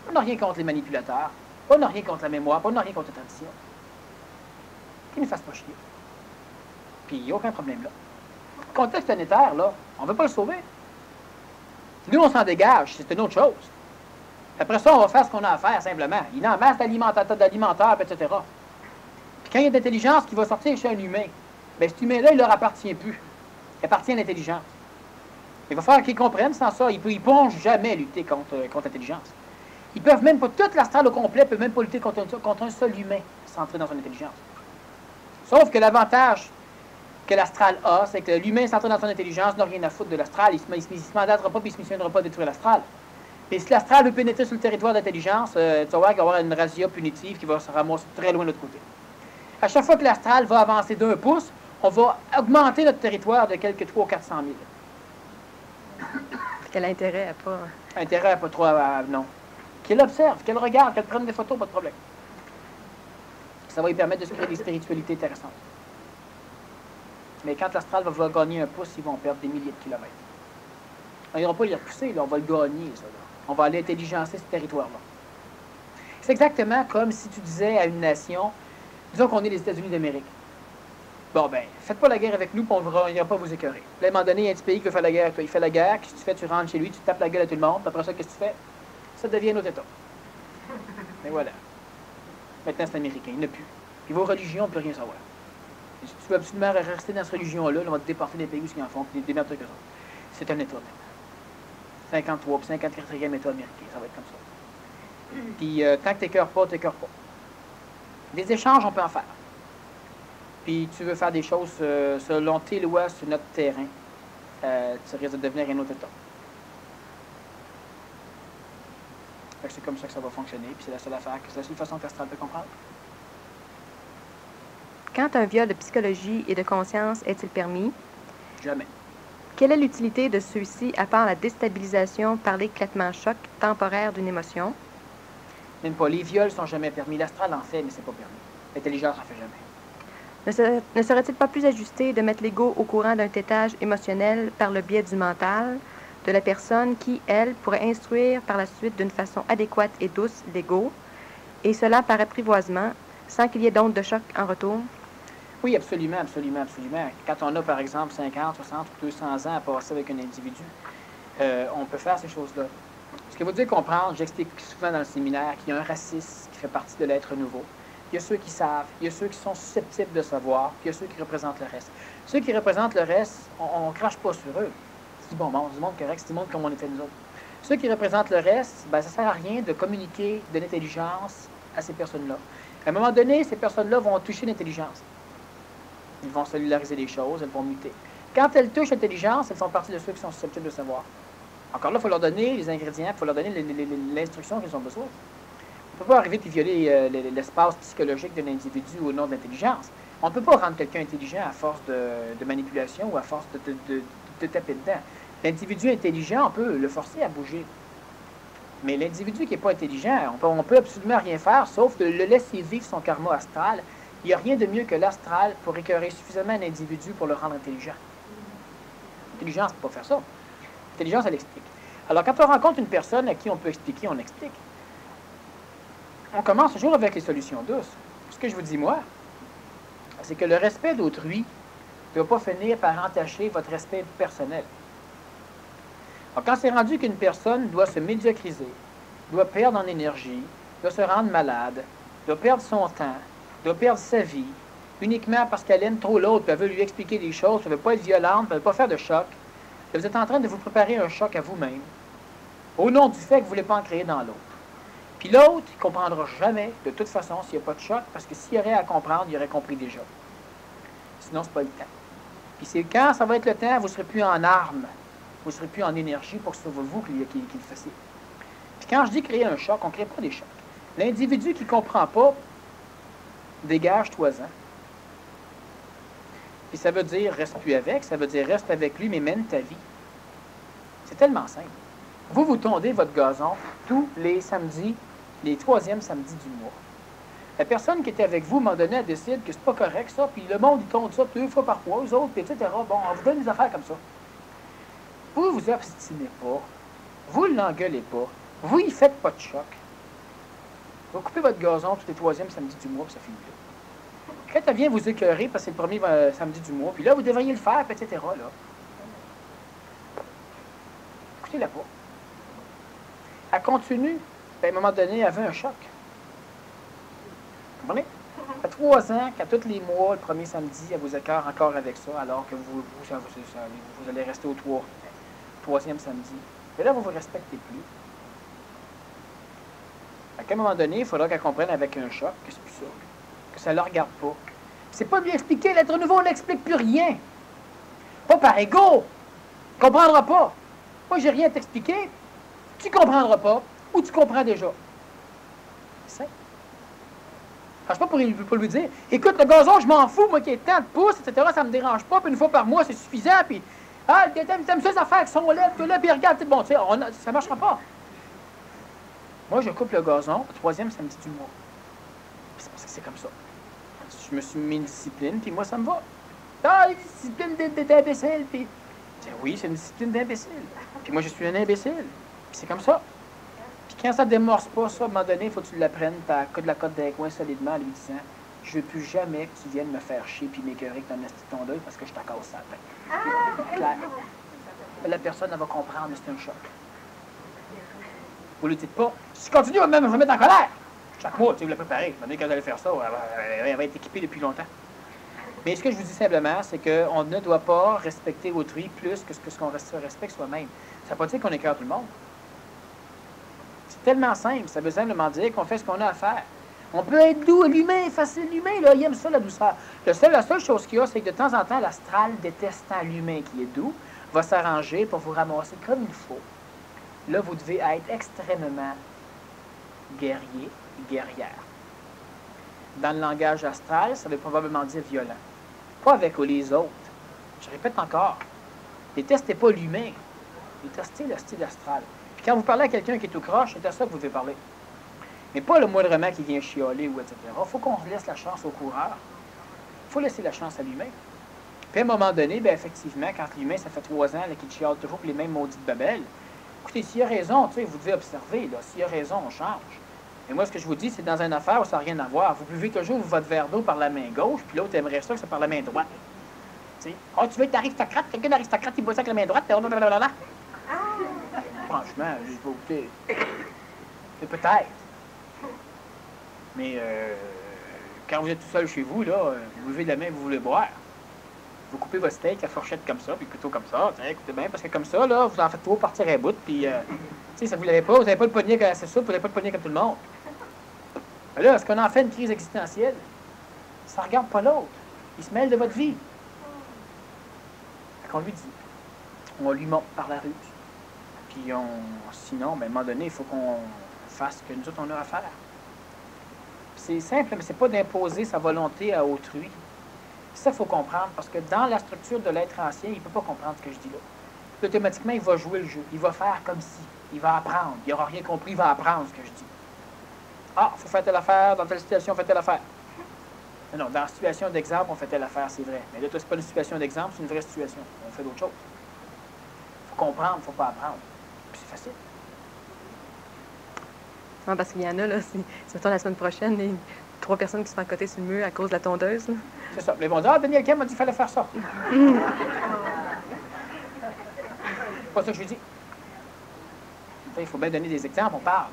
On n'a rien contre les manipulateurs. On n'a rien contre la mémoire. On n'a rien contre la tradition. Qu'ils ne fassent pas chier. Puis il n'y a aucun problème là. Le contexte planétaire, là, on ne veut pas le sauver. Nous, on s'en dégage, c'est une autre chose. Après ça, on va faire ce qu'on a à faire, simplement. Il y a en masse d'alimentaires, etc. Puis quand il y a de l'intelligence qui va sortir chez un humain, bien, cet humain-là, il ne leur appartient plus. Il appartient à l'intelligence. Il va falloir qu'ils comprennent sans ça. Ils ne pourront jamais lutter contre l'intelligence. Ils peuvent même pas, toute l'astral au complet ne peut même pas lutter contre un seul humain sans entrer dans son intelligence. Sauf que l'avantage que l'astral a, c'est que l'humain centré dans son intelligence n'a rien à foutre de l'astral. Il ne se mandatera pas et il ne se missionnera pas à détruire l'astral. Et si l'astral veut pénétrer sur le territoire d'intelligence, tu vas voir qu'il va y avoir une razzia punitive qui va se ramasser très loin de l'autre côté. À chaque fois que l'astral va avancer d'1 pouce, on va augmenter notre territoire de quelques 300 ou 400 000. Quel intérêt à pas... Intérêt à pas trop... non. Qu'elle observe, qu'elle regarde, qu'elle prenne des photos, pas de problème. Ça va lui permettre de se créer des spiritualités intéressantes. Mais quand l'astral va vouloir gagner 1 pouce, ils vont perdre des milliers de kilomètres. On n'ira pas les repousser, là, on va le gagner, ça. Là. On va aller intelligencer ce territoire-là. C'est exactement comme si tu disais à une nation, disons qu'on est les États-Unis d'Amérique. Bon, ben, faites pas la guerre avec nous, puis on n'ira pas vous écœurer. Puis, à un moment donné, il y a un petit pays qui veut faire la guerre avec toi. Il fait la guerre, qu'est-ce que tu fais? Tu rentres chez lui, tu tapes la gueule à tout le monde, puis après ça, qu'est-ce que tu fais? Ça devient un autre État. Mais voilà. Maintenant, c'est américain, il n'a plus. Puis vos religions, on ne peut rien savoir. Et si tu veux absolument rester dans cette religion-là, on va te déporter des pays où ils en font, puis démerdent avec eux autres. C'est un État maintenant. 53 puis 54e État américain, ça va être comme ça. Puis tant que t'écœures pas, t'écœures pas. Des échanges, on peut en faire. Puis tu veux faire des choses selon tes lois sur notre terrain, tu risques de devenir un autre État. Fait que c'est comme ça que ça va fonctionner, puis c'est la seule affaire, c'est la seule façon que l'astral peut comprendre. Quand un viol de psychologie et de conscience est-il permis? Jamais. Quelle est l'utilité de ceux-ci à part la déstabilisation par l'éclatement choc temporaire d'une émotion? Même pas. Les viols sont jamais permis. L'astral en fait, mais c'est pas permis. L'intelligence en fait jamais. Ne serait-il pas plus ajusté de mettre l'ego au courant d'un tétage émotionnel par le biais du mental de la personne qui, elle, pourrait instruire par la suite d'une façon adéquate et douce l'ego, et cela par apprivoisement, sans qu'il y ait d'onde de choc en retour? Oui, absolument, absolument, absolument. Quand on a, par exemple, 50, 60 ou 200 ans à passer avec un individu, on peut faire ces choses-là. Ce qu'il faut dire comprendre, j'explique souvent dans le séminaire qu'il y a un racisme qui fait partie de l'être nouveau. il y a ceux qui savent, il y a ceux qui sont susceptibles de savoir, puis il y a ceux qui représentent le reste. Ceux qui représentent le reste, on ne crache pas sur eux. C'est du bon monde, du monde correct, c'est du monde comme on était nous autres. Ceux qui représentent le reste, ben, ça ne sert à rien de communiquer de l'intelligence à ces personnes-là. À un moment donné, ces personnes-là vont toucher l'intelligence. Ils vont cellulariser les choses, elles vont muter. Quand elles touchent l'intelligence, elles font partie de ceux qui sont susceptibles de savoir. Encore là, il faut leur donner les ingrédients, il faut leur donner l'instruction qu'ils ont besoin. On ne peut pas arriver et violer l'espace psychologique d'un individu au nom de l'intelligence. On ne peut pas rendre quelqu'un intelligent à force de manipulation ou à force de taper dedans. L'individu intelligent, on peut le forcer à bouger. Mais l'individu qui n'est pas intelligent, on peut absolument rien faire, sauf de le laisser vivre son karma astral. Il n'y a rien de mieux que l'astral pour écœurer suffisamment un individu pour le rendre intelligent. L'intelligence ne peut pas faire ça. L'intelligence, elle explique. Alors, quand on rencontre une personne à qui on peut expliquer, on explique. On commence toujours avec les solutions douces. Ce que je vous dis, moi, c'est que le respect d'autrui ne doit pas finir par entacher votre respect personnel. Alors, quand c'est rendu qu'une personne doit se médiocriser, doit perdre en énergie, doit se rendre malade, doit perdre son temps, doit perdre sa vie, uniquement parce qu'elle aime trop l'autre, puis elle veut lui expliquer des choses, elle ne veut pas être violente, elle ne veut pas faire de choc, vous êtes en train de vous préparer un choc à vous-même, au nom du fait que vous ne voulez pas en créer dans l'autre. Puis l'autre, il ne comprendra jamais, de toute façon, s'il n'y a pas de choc, parce que s'il y aurait à comprendre, il aurait compris déjà. Sinon, ce n'est pas le temps. Puis c'est quand ça va être le temps, vous ne serez plus en armes, vous ne serez plus en énergie pour que ce soit vous qui le fassiez. Puis quand je dis créer un choc, on ne crée pas des chocs. L'individu qui ne comprend pas, dégage-toi-en. Puis ça veut dire reste plus avec, ça veut dire reste avec lui, mais mène ta vie. C'est tellement simple. Vous tondez votre gazon tous les samedis, les troisièmes samedis du mois. La personne qui était avec vous, à un moment donné, elle décide que c'est pas correct, ça, puis le monde, il tonde ça 2 fois par mois, eux autres, puis etc. Bon, on vous donne des affaires comme ça. Vous vous obstinez pas. Vous ne l'engueulez pas. Vous y faites pas de choc. Vous coupez votre gazon tous les troisièmes samedis du mois, puis ça finit là. Quand elle vient vous écœurer, parce que c'est le premier samedi du mois, puis là, vous devriez le faire, puis etc. Là. Écoutez-la pas. Elle continue, puis à un moment donné, elle veut un choc. Vous comprenez? Ça fait 3 ans qu'à tous les mois, le premier samedi, elle vous écœure encore avec ça, alors que vous allez rester au troisième samedi. Et là, vous ne vous respectez plus. À un moment donné, il faudra qu'elle comprenne avec un choc que c'est plus ça. Que ça ne la regarde pas. C'est pas lui expliquer, l'être nouveau, on n'explique plus rien. Pas par ego. Tu ne comprendras pas. Moi, j'ai rien à t'expliquer. Tu ne comprendras pas, ou tu comprends déjà. C'est simple. Je ne pas pour lui dire, écoute, le gazon, je m'en fous, moi qui ai tant de pouces, etc., ça ne me dérange pas, puis une fois par mois, c'est suffisant, puis ah, t'aimes ça, les affaires qui sont là, puis regarde, bon, tu sais, ça ne marchera pas. Moi, je coupe le gazon, le troisième samedi du mois. Puis c'est parce que c'est comme ça. Je me suis mis une discipline, puis moi, ça me va. Ah, une discipline d'imbécile, puis... Oui, c'est une discipline d'imbécile. Puis moi, je suis un imbécile. Puis c'est comme ça. Puis quand ça ne démorce pas, ça, à un moment donné, il faut que tu l'apprennes, tu de la cote d'un coin solidement en lui disant « Je ne veux plus jamais que tu viennes me faire chier puis m'écœurer que tu as un ton d'œil parce que je t'accasse ça la tête. » Clair. La personne, elle va comprendre que c'est un choc. Vous ne lui dites pas « Si tu continues, elle va me mettre en colère. » Chaque mois, tu sais, vous la préparez. Quand elle allait faire ça, elle va être équipée depuis longtemps. Mais ce que je vous dis simplement, c'est qu'on ne doit pas respecter autrui plus que ce qu'on respecte soi-même. Ça ne veut pas dire qu'on écœure tout le monde. C'est tellement simple. Ça veut simplement dire qu'on fait ce qu'on a à faire. On peut être doux. L'humain est facile. L'humain, là, il aime ça, la douceur. La seule chose qu'il y a, c'est que de temps en temps, l'astral, détestant l'humain qui est doux, va s'arranger pour vous ramasser comme il faut. Là, vous devez être extrêmement guerrier et guerrière. Dans le langage astral, ça veut probablement dire violent. Pas avec les autres. Je répète encore. Détestez pas l'humain. Détestez le style astral. Puis quand vous parlez à quelqu'un qui est tout croche, c'est à ça que vous devez parler. Mais pas le moindrement qui vient chioler ou etc. Il faut qu'on laisse la chance au coureur. Il faut laisser la chance à l'humain. Puis à un moment donné, bien, effectivement, quand l'humain, ça fait 3 ans qu'il chiale toujours pour les mêmes maudites babelles, écoutez, s'il a raison, tu sais, vous devez observer. S'il a raison, on change. Et moi, ce que je vous dis, c'est dans une affaire où ça n'a rien à voir. Vous buvez toujours votre verre d'eau par la main gauche, puis l'autre aimerait ça que c'est par la main droite. Tu sais, oh, tu veux être aristocrate, quelqu'un d'aristocrate qui boit ça avec la main droite, blablabla. Franchement, je vais écouter. Peut-être. Mais quand vous êtes tout seul chez vous, là, vous levez la main, vous voulez boire. Vous coupez votre steak à fourchette comme ça, puis plutôt comme ça. Écoutez bien, parce que comme ça, là, vous en faites trop partir à bout, puis, tu sais, ça vous l'avez pas, vous n'avez pas le poignet, c'est ça, vous n'avez pas le poignet comme tout le monde. Mais là, est-ce qu'on en fait une crise existentielle? Ça ne regarde pas l'autre. Il se mêle de votre vie. Fait qu'on lui dit, on lui monte par la rue. Puis sinon, ben, à un moment donné, il faut qu'on fasse ce que nous autres, on a à faire. C'est simple, mais c'est pas d'imposer sa volonté à autrui. Ça, il faut comprendre, parce que dans la structure de l'être ancien, il ne peut pas comprendre ce que je dis là. Puis, automatiquement, il va jouer le jeu. Il va faire comme si. Il va apprendre. Il n'aura rien compris, il va apprendre ce que je dis. Ah, il faut faire telle affaire, dans telle situation, on fait telle affaire. Non, dans la situation d'exemple, on fait telle affaire, c'est vrai. Mais là, toi, c'est pas une situation d'exemple, c'est une vraie situation. On fait d'autres choses. Il faut comprendre, il ne faut pas apprendre. Puis c'est facile. Non, parce qu'il y en a, là, si mettons la semaine prochaine, les 3 personnes qui se font accoter sur le mur à cause de la tondeuse. Là. C'est ça. Mais ils vont dire, ah, Daniel Kim m'a dit qu'il fallait faire ça. C'est pas ça que je lui dis. Il faut bien donner des exemples, on parle.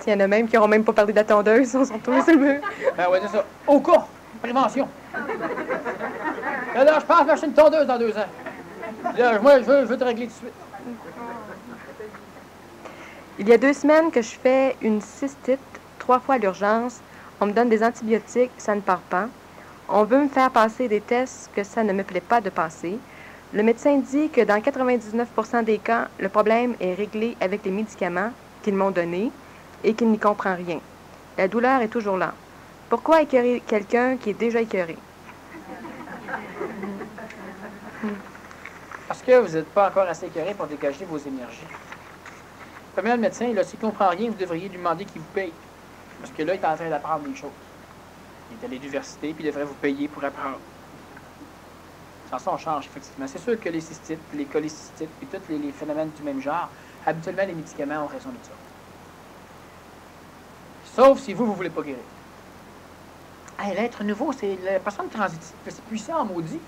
S'il y en a même qui n'auront même pas parlé de la tondeuse, on s'en retrouve sur le mur. Ben oui, c'est ça. Au cas, prévention. Là, je pense que j'ai une tondeuse dans 2 ans. Là, moi, je veux te régler tout de suite. Il y a 2 semaines que je fais une cystite 3 fois à l'urgence. On me donne des antibiotiques, ça ne part pas. On veut me faire passer des tests que ça ne me plaît pas de passer. Le médecin dit que dans 99% des cas, le problème est réglé avec les médicaments qu'ils m'ont donnés et qu'il n'y comprend rien. La douleur est toujours là. Pourquoi écœurer quelqu'un qui est déjà écœuré? Parce que vous n'êtes pas encore assez écœuré pour dégager vos énergies. Premièrement, le médecin, là, s'il ne comprend rien, vous devriez lui demander qu'il vous paye. Parce que là, il est en train d'apprendre des choses. Il est à l'université, puis il devrait vous payer pour apprendre. Sans ça, on change, effectivement. C'est sûr que les cystites, les cholécystites, puis tous les phénomènes du même genre, habituellement, les médicaments ont raison de ça. Sauf si vous ne voulez pas guérir. Hey, l'être nouveau, c'est la personne transitive. C'est puissant en maudit.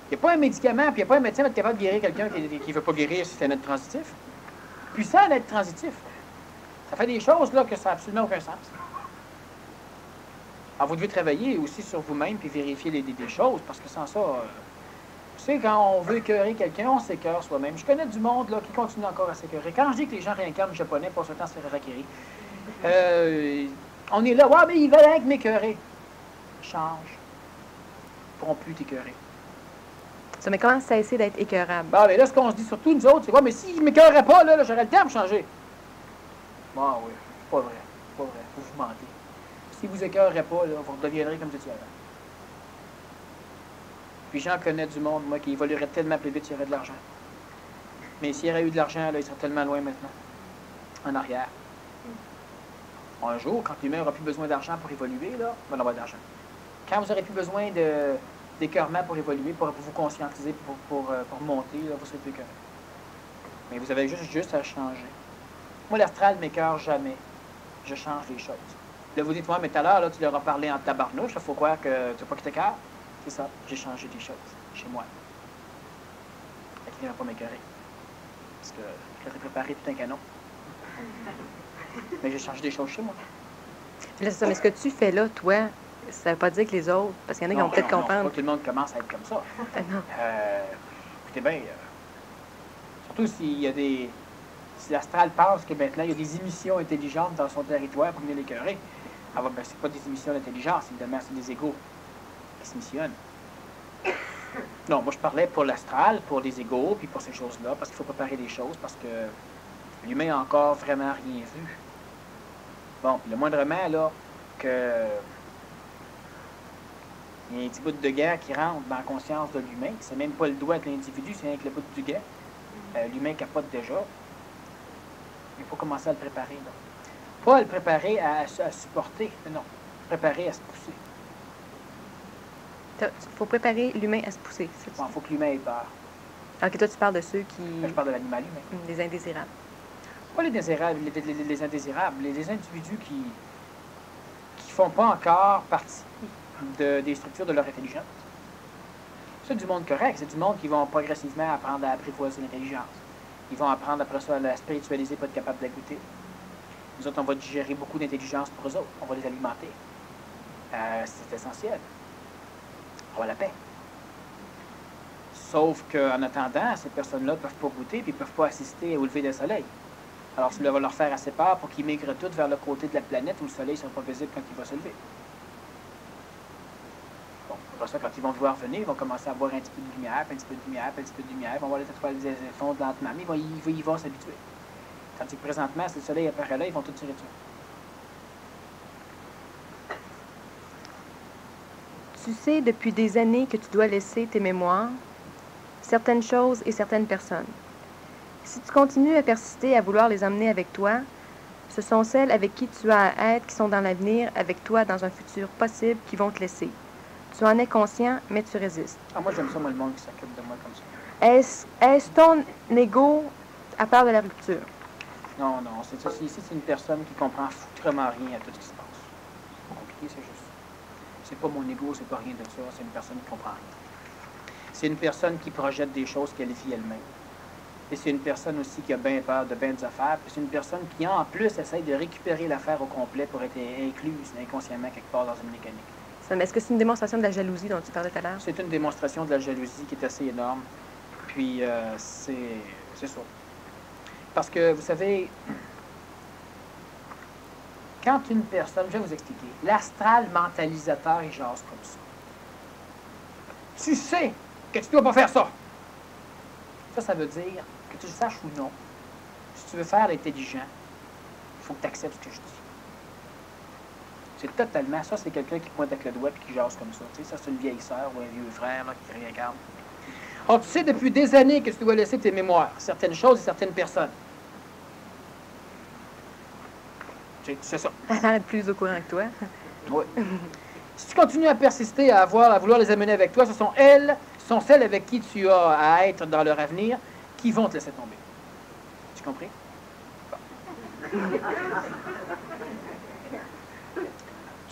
Il n'y a pas un médicament, puis il n'y a pas un médecin qui est capable de guérir quelqu'un qui ne veut pas guérir si c'est un être transitif. Puissant d'être transitif. Ça fait des choses là que ça n'a absolument aucun sens. Alors, vous devez travailler aussi sur vous-même puis vérifier des choses, parce que sans ça, tu sais, quand on veut écœurer quelqu'un, on s'écœure soi-même. Je connais du monde là, qui continue encore à s'écœurer. Quand je dis que les gens réincarnent le japonais, pour ce temps, c'est raquérir. On est là, ouais, mais ils veulent rien que m'écœurer. Change. Ils ne pourront plus t'écœurer. Ça, mais comment cesser d'être écœurable? Bon, mais là, ce qu'on se dit surtout, nous autres, c'est quoi? Mais s'ils ne m'écœuraient pas, là, j'aurais le temps pour changer. Bon, oui, c'est pas vrai. C'est pas vrai. Vous mentez. Si vous écœurez pas, là, vous redeviendrez comme vous étiez avant. Puis j'en connais du monde, moi, qui évoluerait tellement plus vite s'il y aurait de l'argent. Mais s'il y aurait eu de l'argent, là, il serait tellement loin maintenant. En arrière. Un jour, quand l'humain n'aura plus besoin d'argent pour évoluer, là, il va en avoir de l'argent. Quand vous n'aurez plus besoin d'écœurement pour évoluer, pour vous conscientiser, pour monter, là, vous serez plus écœuré. Mais vous avez juste à changer. Moi, l'astral ne m'écœure jamais. Je change les choses. Là, vous dites, moi, mais tout à l'heure, là, tu leur as parlé en tabarnouche, il faut croire que tu ne veux pas qu'il t'écœure. C'est ça, j'ai changé des choses chez moi. Fait qu'il ne va pas m'écœurer. Parce que j'aurais préparé tout un canon. Mais j'ai changé des choses chez moi. Là, c'est ça, mais ce que tu fais là, toi, ça ne veut pas dire que les autres, parce qu'il y en a qui vont peut-être comprendre. Pas tout le monde commence à être comme ça. Non. Écoutez bien, surtout s'il y a des... Si l'astral pense que maintenant, il y a des émissions intelligentes dans son territoire pour venir l'écœurer, alors ben, c'est pas des émissions d'intelligence, évidemment, c'est des égos qui se missionnent. Non, moi je parlais pour l'astral, pour les égos, puis pour ces choses-là, parce qu'il faut préparer des choses, parce que l'humain n'a encore vraiment rien vu. Bon, puis le moindrement, là, que il y a un petit bout de guerre qui rentre dans la conscience de l'humain, c'est même pas le doigt de l'individu, c'est avec le bout du guet. L'humain capote déjà. Il faut commencer à le préparer, là. Pas à le préparer à supporter, mais non. Préparer à se pousser. Il faut préparer l'humain à se pousser. Bon, il faut que l'humain ait peur. Ok, toi, tu parles de ceux qui... Je parle de l'animal humain. Les indésirables. Pas les indésirables, les indésirables, les individus qui font pas encore partie des structures de leur intelligence. C'est du monde correct, c'est du monde qui vont progressivement apprendre à apprivoiser l'intelligence. Ils vont apprendre après ça à la spiritualiser, pas être capable de la goûter. Nous autres, on va digérer beaucoup d'intelligence pour eux autres. On va les alimenter. C'est essentiel. Avoir la paix. Sauf qu'en attendant, ces personnes-là ne peuvent pas goûter et ne peuvent pas assister au lever du soleil. Alors, tu vas leur faire assez peur pour qu'ils migrent tous vers le côté de la planète où le soleil ne sera pas visible quand il va se lever. Bon, après ça, quand ils vont vouloir venir, ils vont commencer à voir un petit peu de lumière, puis un petit peu de lumière, puis un petit peu de lumière, ils vont voir les étoiles fondre lentement, mais ils vont s'habituer. Tandis que présentement, si le soleil apparaît là, ils vont tout tirer dessus. Tu sais depuis des années que tu dois laisser tes mémoires, certaines choses et certaines personnes. Si tu continues à persister à vouloir les emmener avec toi, ce sont celles avec qui tu as à être qui sont dans l'avenir avec toi dans un futur possible qui vont te laisser. Tu en es conscient, mais tu résistes. Ah, moi, j'aime ça, moi, le monde qui s'occupe de moi comme ça. Est-ce ton ego à part de la rupture? Non, non, c'est ça. Ici, c'est une personne qui comprend foutrement rien à tout ce qui se passe. C'est compliqué, c'est juste. C'est pas mon ego, c'est pas rien de ça. C'est une personne qui comprend rien. C'est une personne qui projette des choses qu'elle vit elle-même. Et c'est une personne aussi qui a bien peur de bien des affaires. Puis c'est une personne qui, en plus, essaye de récupérer l'affaire au complet pour être incluse inconsciemment quelque part dans une mécanique. Est-ce que c'est une démonstration de la jalousie dont tu parlais tout à l'heure? C'est une démonstration de la jalousie qui est assez énorme. Puis c'est ça. Parce que, vous savez, quand une personne, je vais vous expliquer, l'astral mentalisateur, il jase comme ça. Tu sais que tu ne dois pas faire ça. Ça veut dire que tu le saches ou non. Si tu veux faire l'intelligent, il faut que tu acceptes ce que je dis. C'est totalement, ça c'est quelqu'un qui pointe avec le doigt et qui jase comme ça. Tu sais, ça c'est une vieille sœur ou un vieux frère là, qui regarde. Alors tu sais depuis des années que tu dois laisser tes mémoires, certaines choses et certaines personnes. C'est ça. Elle a l'air plus au courant que toi. Oui. Si tu continues à persister à vouloir les amener avec toi, ce sont celles avec qui tu as à être dans leur avenir qui vont te laisser tomber. Tu compris? Bon.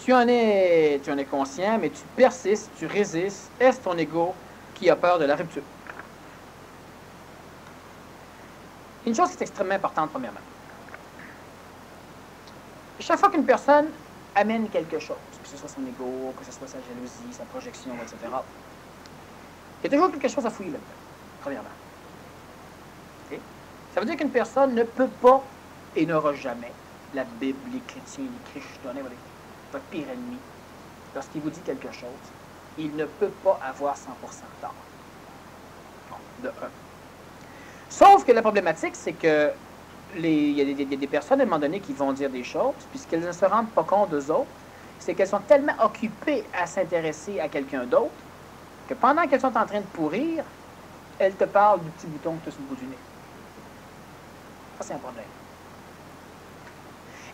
Tu en es conscient, mais tu persistes, tu résistes. Est-ce ton ego qui a peur de la rupture? Une chose qui est extrêmement importante, premièrement. Chaque fois qu'une personne amène quelque chose, que ce soit son ego, que ce soit sa jalousie, sa projection, etc., il y a toujours quelque chose à fouiller là-dedans, premièrement. Okay? Ça veut dire qu'une personne ne peut pas et n'aura jamais, la Bible, les chrétiens, les Christians, votre pire ennemi, lorsqu'il vous dit quelque chose, il ne peut pas avoir 100% tort. Bon, de un. Sauf que la problématique, c'est que il y a des personnes à un moment donné qui vont dire des choses, puis ce qu'elles ne se rendent pas compte d'eux autres, c'est qu'elles sont tellement occupées à s'intéresser à quelqu'un d'autre que pendant qu'elles sont en train de pourrir, elles te parlent du petit bouton que tu as sur le bout du nez. Ça, c'est un problème.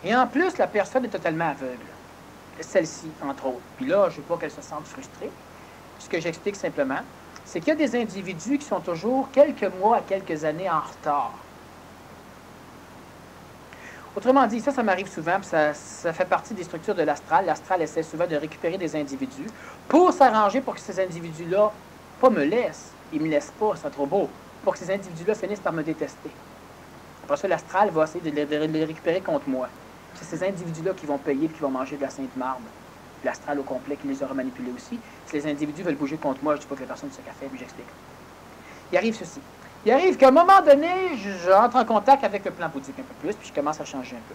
Et en plus, la personne est totalement aveugle. Celle-ci, entre autres. Puis là, je ne veux pas qu'elle se sente frustrée. Ce que j'explique simplement, c'est qu'il y a des individus qui sont toujours quelques mois à quelques années en retard. Autrement dit, ça m'arrive souvent, puis ça fait partie des structures de l'astral. L'astral essaie souvent de récupérer des individus pour s'arranger pour que ces individus-là, pas me laissent, ils ne me laissent pas, c'est trop beau, pour que ces individus-là finissent par me détester. Après ça, l'astral va essayer de les récupérer contre moi. C'est ces individus-là qui vont payer et qui vont manger de la sainte marde. L'astral au complet qui les aura manipulés aussi. Si les individus veulent bouger contre moi, je ne dis pas que la personne se fait, puis j'explique. Il arrive ceci. Il arrive qu'à un moment donné, j'entre en contact avec le plan bouddhique un peu plus, puis je commence à changer un peu.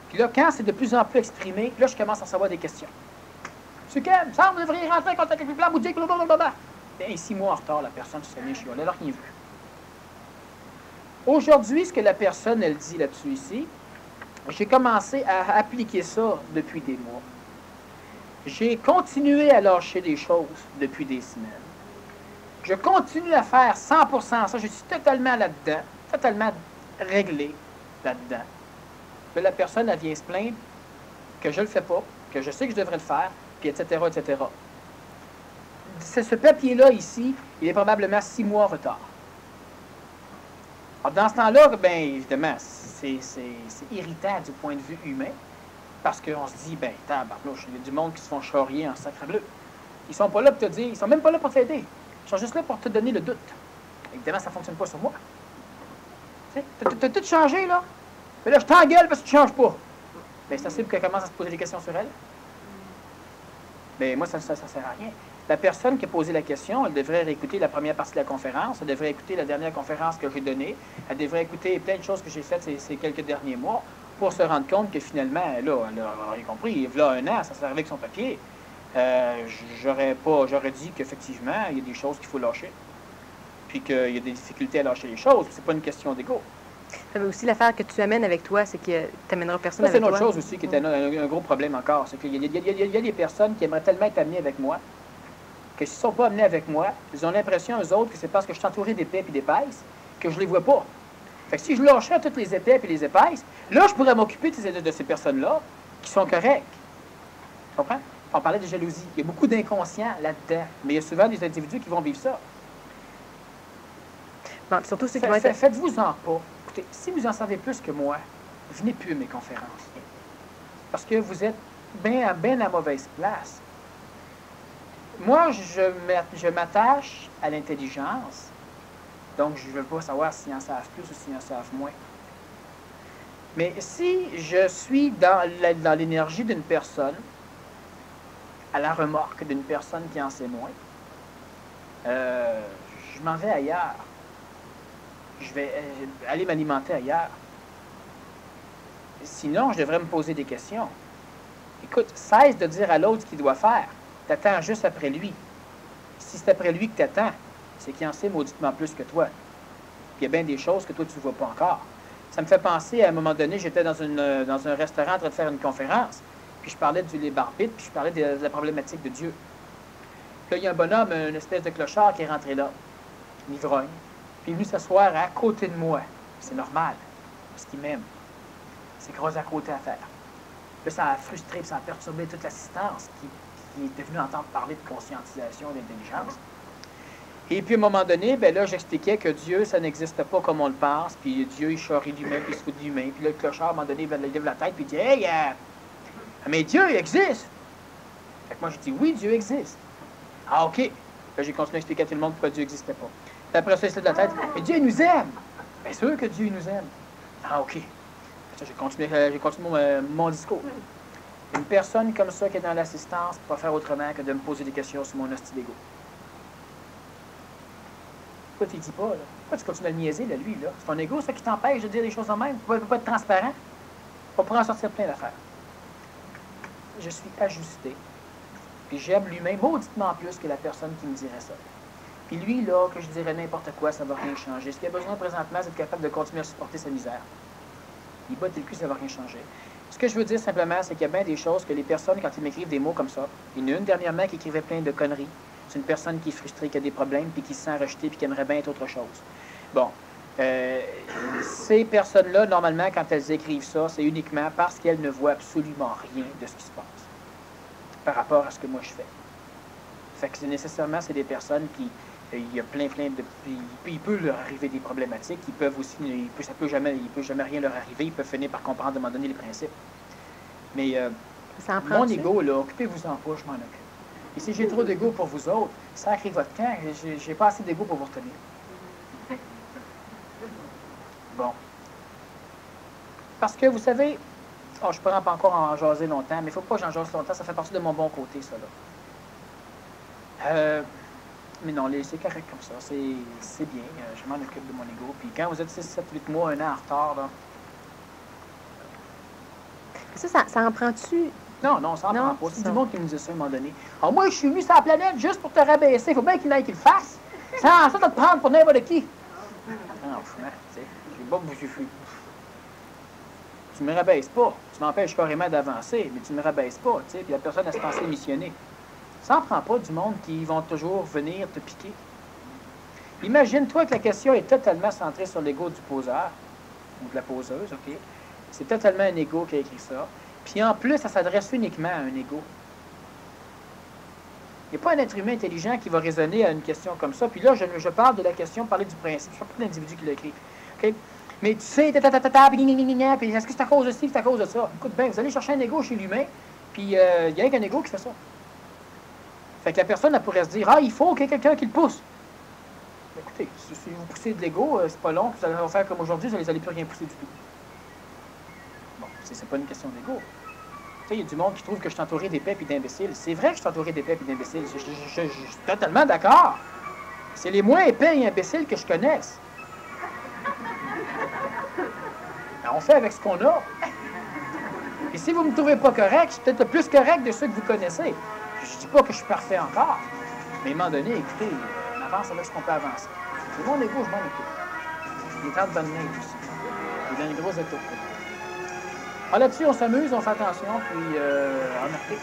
Puis là, quand c'est de plus en plus exprimé, là, je commence à recevoir des questions. Monsieur Kem, ça, vous devriez rentrer en contact avec le plan bouddhique, blablabla. Bien, 6 mois en retard, la personne se met chier, elle n'a rien vu. Aujourd'hui, ce que la personne, elle dit là-dessus ici, j'ai commencé à appliquer ça depuis des mois. J'ai continué à lâcher des choses depuis des semaines. Je continue à faire 100% ça. Je suis totalement là-dedans, totalement réglé là-dedans. Puis la personne, elle vient se plaindre que je ne le fais pas, que je sais que je devrais le faire, puis etc., etc. Ce papier-là, ici, il est probablement 6 mois en retard. Alors, dans ce temps-là, bien évidemment, c'est irritant du point de vue humain, parce qu'on se dit, bien, tabarnouche, il y a du monde qui se font charrier en sacre bleu. Ils sont pas là pour te dire, ils sont même pas là pour t'aider. Ils sont juste là pour te donner le doute. Évidemment, ça ne fonctionne pas sur moi. Tu as tout changé, là. Mais là, je t'engueule parce que tu ne changes pas. Bien, c'est assez pour qu'elle commence à se poser des questions sur elle. Mais moi, ça ne sert à rien. La personne qui a posé la question, elle devrait réécouter la première partie de la conférence, elle devrait écouter la dernière conférence que j'ai donnée, elle devrait écouter plein de choses que j'ai faites ces quelques derniers mois pour se rendre compte que finalement, là, elle a rien compris. Il y a un an, ça servait avec son papier. J'aurais dit qu'effectivement, il y a des choses qu'il faut lâcher. Puis qu'il y a des difficultés à lâcher les choses. C'est pas une question d'ego. Ça veut aussi l'affaire que tu amènes avec toi, c'est que tu n'amèneras personne Ça, c'est avec une toi. autre chose aussi qui est un gros problème encore. C'est qu'il y a des personnes qui aimeraient tellement être amenées avec moi que s'ils ne sont pas amenés avec moi, ils ont l'impression, eux autres, que c'est parce que je suis entouré d'épais et d'épaisses que je ne les vois pas. Fait que si je lâchais toutes les épais et les épaisses, là, je pourrais m'occuper de ces personnes-là qui sont correctes. Tu comprends? On parlait de jalousie. Il y a beaucoup d'inconscients là-dedans. Mais il y a souvent des individus qui vont vivre ça. Bon, surtout ceux qui vont être... Faites-vous-en pas. Écoutez, si vous en savez plus que moi, venez plus à mes conférences. Parce que vous êtes bien à mauvaise place. Moi, je m'attache à l'intelligence. Donc, je ne veux pas savoir s'ils en savent plus ou s'ils en savent moins. Mais si je suis dans l'énergie d'une personne, à la remorque d'une personne qui en sait moins, je m'en vais ailleurs. Je vais aller m'alimenter ailleurs. Sinon, je devrais me poser des questions. Écoute, cesse de dire à l'autre ce qu'il doit faire. T'attends juste après lui. Si c'est après lui que t'attends, c'est qu'il en sait mauditement plus que toi. Puis il y a bien des choses que toi, tu ne vois pas encore. Ça me fait penser, à un moment donné, j'étais dans un restaurant en train de faire une conférence, puis je parlais du libre arbitre, puis je parlais de la problématique de Dieu. Puis là, il y a un bonhomme, une espèce de clochard qui est rentré là, un ivrogne, puis il est venu s'asseoir à côté de moi. C'est normal, parce qu'il m'aime. C'est gros à côté à faire. Là, ça a frustré, puis ça a perturbé toute l'assistance qui était venue entendre parler de conscientisation et d'intelligence. Et puis, à un moment donné, ben là, j'expliquais que Dieu, ça n'existe pas comme on le pense, puis Dieu, il charrie l'humain, puis il se fout de l'humain. Puis là, le clochard, à un moment donné, il lève la tête, puis il dit « Hey, mais Dieu, il existe! » Fait que moi, je dis « Oui, Dieu existe. » Ah, OK. Là, j'ai continué à expliquer à tout le monde pourquoi Dieu n'existait pas. Puis après ça, il se lève la tête « Mais Dieu, il nous aime! » Bien sûr que Dieu, il nous aime. Ah, OK. J'ai continué mon discours. Une personne comme ça qui est dans l'assistance ne peut pas faire autrement que de me poser des questions sur mon hostie d'ego. Pourquoi tu ne dis pas, là? Pourquoi tu continues à le niaiser, là, lui, là? C'est ton ego, ça, qui t'empêche de dire des choses en même. Tu ne peux pas être transparent. On pourrait en sortir plein d'affaires. Je suis ajusté. Puis j'aime l'humain mauditement plus que la personne qui me dirait ça. Puis lui, là, que je dirais n'importe quoi, ça ne va rien changer. Ce qu'il a besoin présentement, c'est d'être capable de continuer à supporter sa misère. Il botte le cul, ça ne va rien changer. Ce que je veux dire simplement, c'est qu'il y a bien des choses que les personnes, quand ils m'écrivent des mots comme ça, il y en a une dernièrement qui écrivait plein de conneries. C'est une personne qui est frustrée, qui a des problèmes, puis qui se sent rejetée, puis qui aimerait bien être autre chose. Bon. Ces personnes-là, normalement, quand elles écrivent ça, c'est uniquement parce qu'elles ne voient absolument rien de ce qui se passe par rapport à ce que moi je fais. Fait que nécessairement, c'est des personnes qui... il y a plein de... Il peut leur arriver des problématiques. Ils peuvent aussi... Il peut jamais rien leur arriver. Ils peuvent finir par comprendre, à un moment donné, les principes. Mais mon ego, là, occupez-vous-en pas, je m'en occupe. Et si j'ai trop d'ego pour vous autres, sacrez votre camp, j'ai pas assez d'ego pour vous retenir. Bon. Parce que, vous savez, je pourrais pas encore en jaser longtemps, mais il ne faut pas que j'en jase longtemps, ça fait partie de mon bon côté, ça, là. Mais non, c'est correct comme ça, c'est bien, je m'en occupe de mon ego. Puis quand vous êtes 6, 7, 8 mois, 1 an en retard, là... Ça en prend-tu... Non, ça en prend pas. C'est du monde qui me disait ça à un moment donné. Alors moi, je suis venu sur la planète juste pour te rabaisser. Il faut bien qu'il aille qu'il le fasse. Ça te prendre pour n'importe qui. Non, franchement, tu sais, j'ai pas bougé. Tu me rabaisses pas. Tu m'empêches carrément d'avancer, mais tu me rabaisses pas, tu sais. Puis la personne, elle se pensait missionnée. Ça en prend pas du monde qui vont toujours venir te piquer. Imagine-toi que la question est totalement centrée sur l'ego du poseur, ou de la poseuse, OK? C'est totalement un ego qui a écrit ça. Puis en plus, ça s'adresse uniquement à un ego. Il n'y a pas un être humain intelligent qui va raisonner à une question comme ça. Puis là, je parle de la question, parler du principe. Je ne sais pas l'individu qui l'a écrit. OK? Mais tu sais, puis est-ce que c'est à cause de ci, c'est à cause de ça? Écoute bien, vous allez chercher un ego chez l'humain, puis il n'y a rien qu'un ego qui fait ça. Fait que la personne, elle pourrait se dire, il faut qu'il y ait quelqu'un qui le pousse. Mais écoutez, si vous poussez de l'ego, c'est pas long, puis vous allez faire comme aujourd'hui, vous n'allez plus rien pousser du tout. Bon, c'est pas une question d'ego. sais, il y a du monde qui trouve que je suis entouré d'épais et d'imbéciles. C'est vrai que je suis entouré d'épais et d'imbéciles. Je suis totalement d'accord. C'est les moins épais et imbéciles que je connaisse. Ben, on fait avec ce qu'on a. Et si vous ne me trouvez pas correct, je suis peut-être le plus correct de ceux que vous connaissez. Je ne dis pas que je suis parfait encore. Mais à un moment donné, écoutez, on avance avec ce qu'on peut avancer. C'est mon égo, je m'en occupe. Il est temps de bonne neige aussi. Il est dans les gros étaux. Alors là-dessus, on s'amuse, on fait attention, puis on applique.